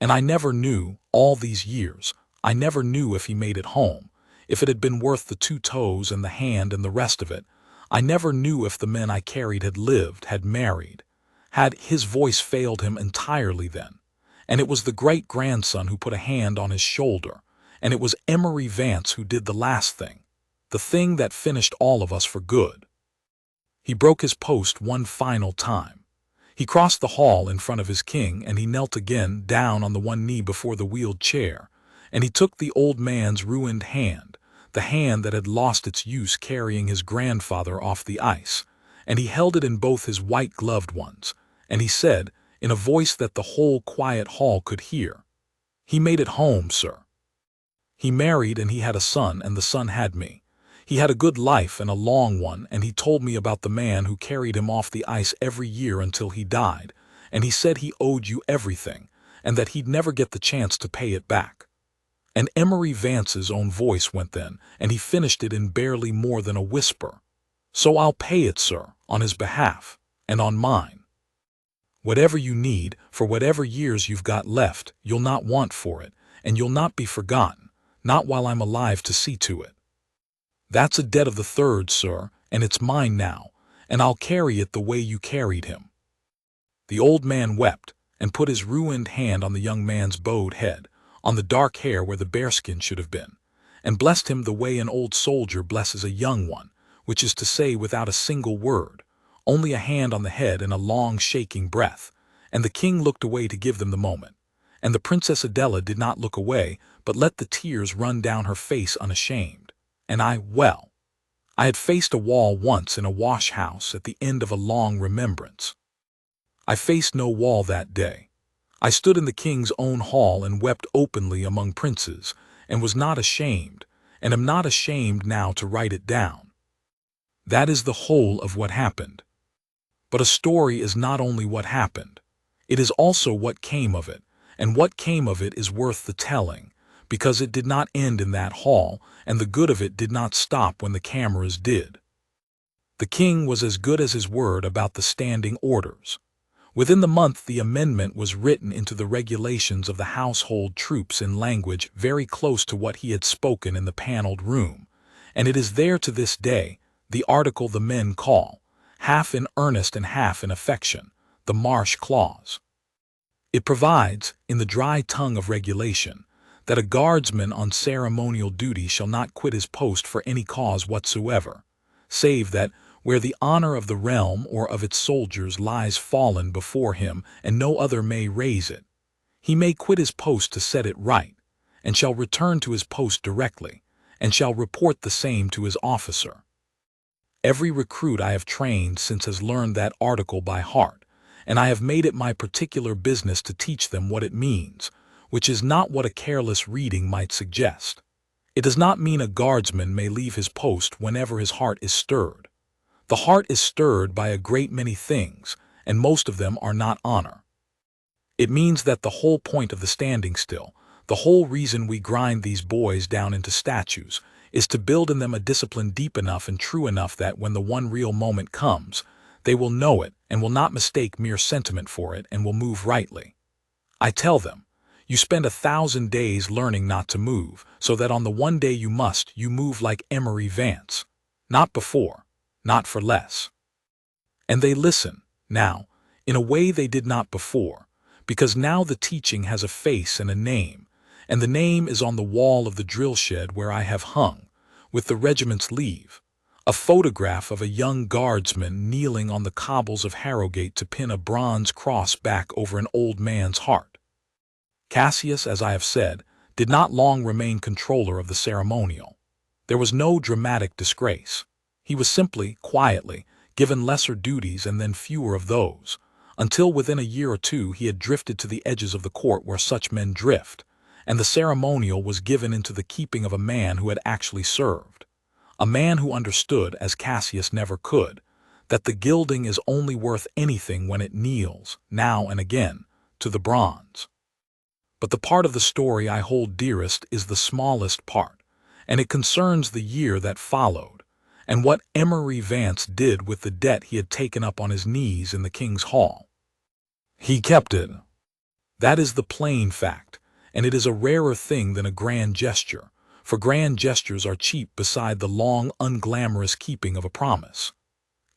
And I never knew, all these years, I never knew if he made it home, if it had been worth the 2 toes and the hand and the rest of it. I never knew if the men I carried had lived, had married. Had his voice failed him entirely then, and it was the great-grandson who put a hand on his shoulder, and it was Emery Vance who did the last thing, the thing that finished all of us for good. He broke his post one final time. He crossed the hall in front of his king, and he knelt again down on the one knee before the wheeled chair, and he took the old man's ruined hand, the hand that had lost its use carrying his grandfather off the ice, and he held it in both his white-gloved ones, and he said, in a voice that the whole quiet hall could hear, "He made it home, sir. He married, and he had a son, and the son had me. He had a good life and a long one, and he told me about the man who carried him off the ice every year until he died, and he said he owed you everything, and that he'd never get the chance to pay it back. And Emery Vance's own voice went then, and he finished it in barely more than a whisper. So I'll pay it, sir, on his behalf, and on mine. Whatever you need, for whatever years you've got left, you'll not want for it, and you'll not be forgotten, not while I'm alive to see to it. That's a debt of the third, sir, and it's mine now, and I'll carry it the way you carried him. The old man wept, and put his ruined hand on the young man's bowed head, on the dark hair where the bearskin should have been, and blessed him the way an old soldier blesses a young one, which is to say without a single word, only a hand on the head and a long shaking breath, and the king looked away to give them the moment, and the Princess Adela did not look away, but let the tears run down her face unashamed, and I had faced a wall once in a wash-house at the end of a long remembrance. I faced no wall that day. I stood in the king's own hall and wept openly among princes, and was not ashamed, and am not ashamed now to write it down. That is the whole of what happened. But a story is not only what happened, it is also what came of it, and what came of it is worth the telling, because it did not end in that hall, and the good of it did not stop when the cameras did. The king was as good as his word about the standing orders. Within the month the amendment was written into the regulations of the household troops in language very close to what he had spoken in the paneled room, and it is there to this day, the article the men call, half in earnest and half in affection, the Marsh Clause. It provides, in the dry tongue of regulation, that a guardsman on ceremonial duty shall not quit his post for any cause whatsoever, save that, where the honor of the realm or of its soldiers lies fallen before him and no other may raise it, he may quit his post to set it right, and shall return to his post directly, and shall report the same to his officer. Every recruit I have trained since has learned that article by heart, and I have made it my particular business to teach them what it means, which is not what a careless reading might suggest. It does not mean a guardsman may leave his post whenever his heart is stirred. The heart is stirred by a great many things, and most of them are not honor. It means that the whole point of the standing still, the whole reason we grind these boys down into statues, is to build in them a discipline deep enough and true enough that when the one real moment comes, they will know it and will not mistake mere sentiment for it and will move rightly. I tell them, you spend 1,000 days learning not to move, so that on the one day you move like Emery Vance. Not before, not for less. And they listen, now, in a way they did not before, because now the teaching has a face and a name, and the name is on the wall of the drill shed where I have hung, with the regiment's leave, a photograph of a young guardsman kneeling on the cobbles of Harrogate to pin a bronze cross back over an old man's heart. Cassius, as I have said, did not long remain controller of the ceremonial. There was no dramatic disgrace. He was simply, quietly, given lesser duties and then fewer of those, until within a year or two he had drifted to the edges of the court where such men drift, and the ceremonial was given into the keeping of a man who had actually served, a man who understood, as Cassius never could, that the gilding is only worth anything when it kneels, now and again, to the bronze. But the part of the story I hold dearest is the smallest part, and it concerns the year that followed, and what Emery Vance did with the debt he had taken up on his knees in the king's hall. He kept it. That is the plain fact, and it is a rarer thing than a grand gesture, for grand gestures are cheap beside the long, unglamorous keeping of a promise.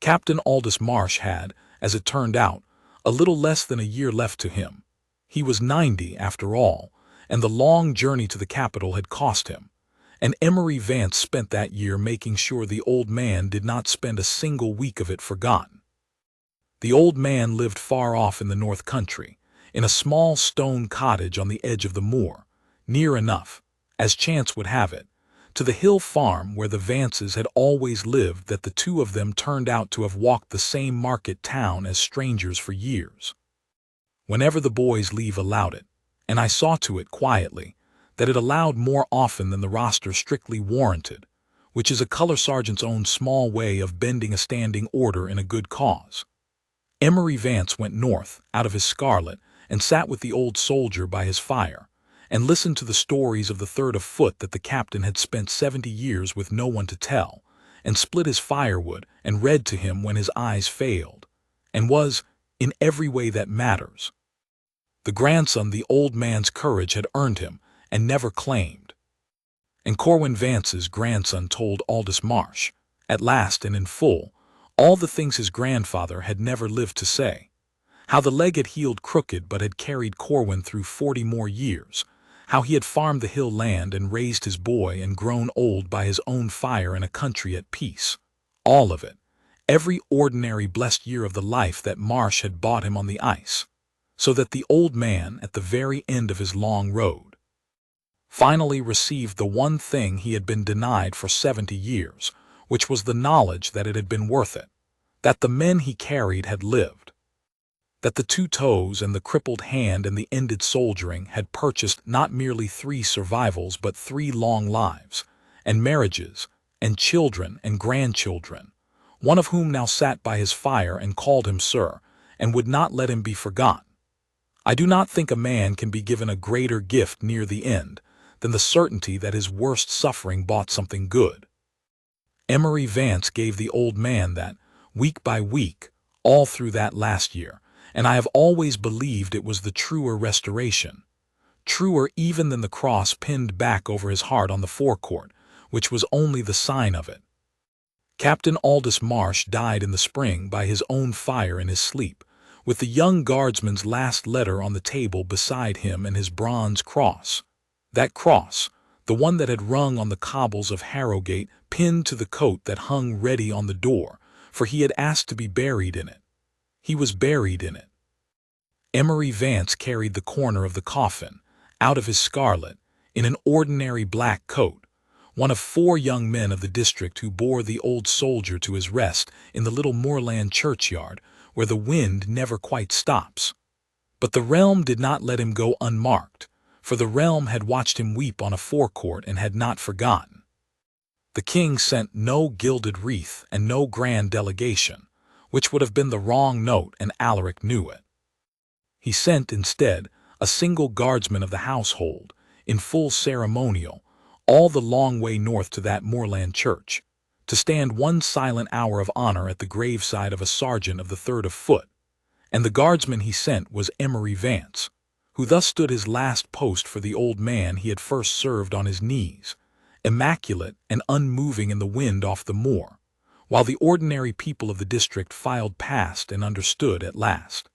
Captain Aldous Marsh had, as it turned out, a little less than a year left to him. He was 90, after all, and the long journey to the capital had cost him, and Emery Vance spent that year making sure the old man did not spend a single week of it forgotten. The old man lived far off in the north country, in a small stone cottage on the edge of the moor, near enough, as chance would have it, to the hill farm where the Vances had always lived that the two of them turned out to have walked the same market town as strangers for years. Whenever the boys' leave allowed it, and I saw to it quietly, that it allowed more often than the roster strictly warranted, which is a color sergeant's own small way of bending a standing order in a good cause. Emery Vance went north, out of his scarlet, and sat with the old soldier by his fire, and listened to the stories of the third of foot that the captain had spent 70 years with no one to tell, and split his firewood and read to him when his eyes failed, and was, in every way that matters, the grandson the old man's courage had earned him and never claimed. And Corwin Vance's grandson told Aldous Marsh, at last and in full, all the things his grandfather had never lived to say. How the leg had healed crooked but had carried Corwin through 40 more years. How he had farmed the hill land and raised his boy and grown old by his own fire in a country at peace. All of it. Every ordinary blessed year of the life that Marsh had bought him on the ice. So that the old man, at the very end of his long road, finally received the one thing he had been denied for 70 years, which was the knowledge that it had been worth it, that the men he carried had lived, that the 2 toes and the crippled hand and the ended soldiering had purchased not merely 3 survivals but 3 long lives, and marriages, and children and grandchildren, one of whom now sat by his fire and called him sir, and would not let him be forgotten. I do not think a man can be given a greater gift near the end than the certainty that his worst suffering bought something good. Emery Vance gave the old man that, week by week, all through that last year, and I have always believed it was the truer restoration, truer even than the cross pinned back over his heart on the forecourt, which was only the sign of it. Captain Aldous Marsh died in the spring by his own fire in his sleep, with the young guardsman's last letter on the table beside him and his bronze cross. That cross, the one that had rung on the cobbles of Harrogate, pinned to the coat that hung ready on the door, for he had asked to be buried in it. He was buried in it. Emery Vance carried the corner of the coffin, out of his scarlet, in an ordinary black coat, one of 4 young men of the district who bore the old soldier to his rest in the little moorland churchyard, where the wind never quite stops. But the realm did not let him go unmarked, for the realm had watched him weep on a forecourt and had not forgotten. The king sent no gilded wreath and no grand delegation, which would have been the wrong note, and Alaric knew it. He sent, instead, a single guardsman of the household, in full ceremonial, all the long way north to that moorland church, to stand 1 silent hour of honor at the graveside of a sergeant of the 3rd of foot, and the guardsman he sent was Emery Vance, who thus stood his last post for the old man he had first served on his knees, immaculate and unmoving in the wind off the moor, while the ordinary people of the district filed past and understood at last,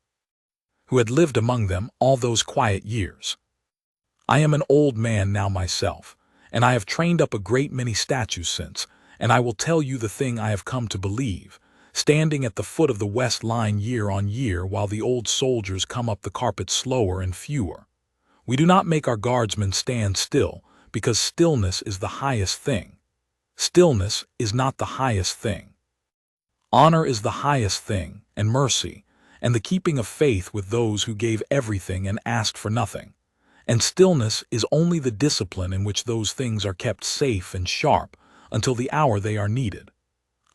who had lived among them all those quiet years. I am an old man now myself, and I have trained up a great many statues since, and I will tell you the thing I have come to believe, standing at the foot of the west line year on year while the old soldiers come up the carpet slower and fewer. We do not make our guardsmen stand still, because stillness is the highest thing. Stillness is not the highest thing. Honor is the highest thing, and mercy, and the keeping of faith with those who gave everything and asked for nothing. And stillness is only the discipline in which those things are kept safe and sharp until the hour they are needed.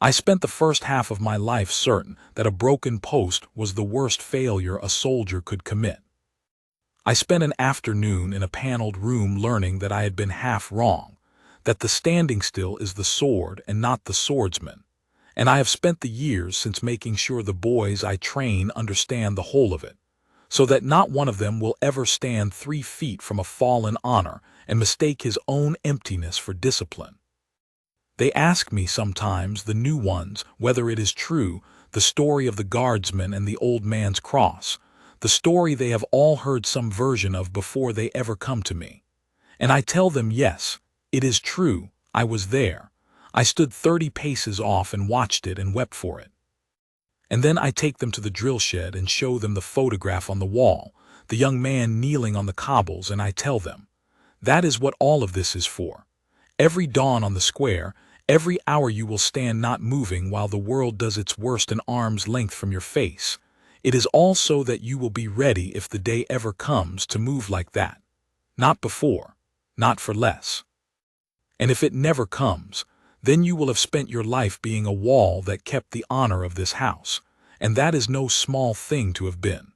I spent the first half of my life certain that a broken post was the worst failure a soldier could commit. I spent an afternoon in a paneled room learning that I had been half wrong, that the standing still is the sword and not the swordsman, and I have spent the years since making sure the boys I train understand the whole of it, so that not one of them will ever stand 3 feet from a fallen honor and mistake his own emptiness for discipline. They ask me sometimes, the new ones, whether it is true, the story of the guardsman and the old man's cross, the story they have all heard some version of before they ever come to me. And I tell them, yes, it is true, I was there. I stood 30 paces off and watched it and wept for it. And then I take them to the drill shed and show them the photograph on the wall, the young man kneeling on the cobbles, and I tell them, that is what all of this is for. Every dawn on the square, every hour you will stand not moving while the world does its worst an arm's length from your face. It is all so that you will be ready if the day ever comes to move like that. Not before, not for less. And if it never comes, then you will have spent your life being a wall that kept the honor of this house, and that is no small thing to have been.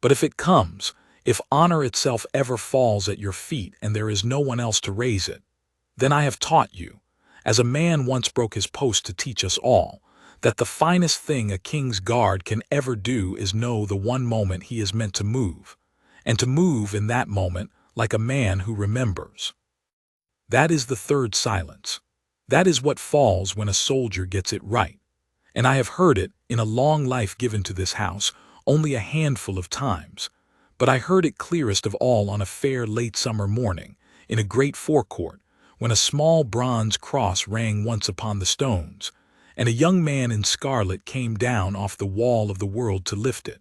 But if it comes, if honor itself ever falls at your feet and there is no one else to raise it, then I have taught you, as a man once broke his post to teach us all, that the finest thing a king's guard can ever do is know the one moment he is meant to move, and to move in that moment like a man who remembers. That is the third silence. That is what falls when a soldier gets it right. And I have heard it, in a long life given to this house, only a handful of times. But I heard it clearest of all on a fair late summer morning, in a great forecourt, when a small bronze cross rang once upon the stones, and a young man in scarlet came down off the wall of the world to lift it.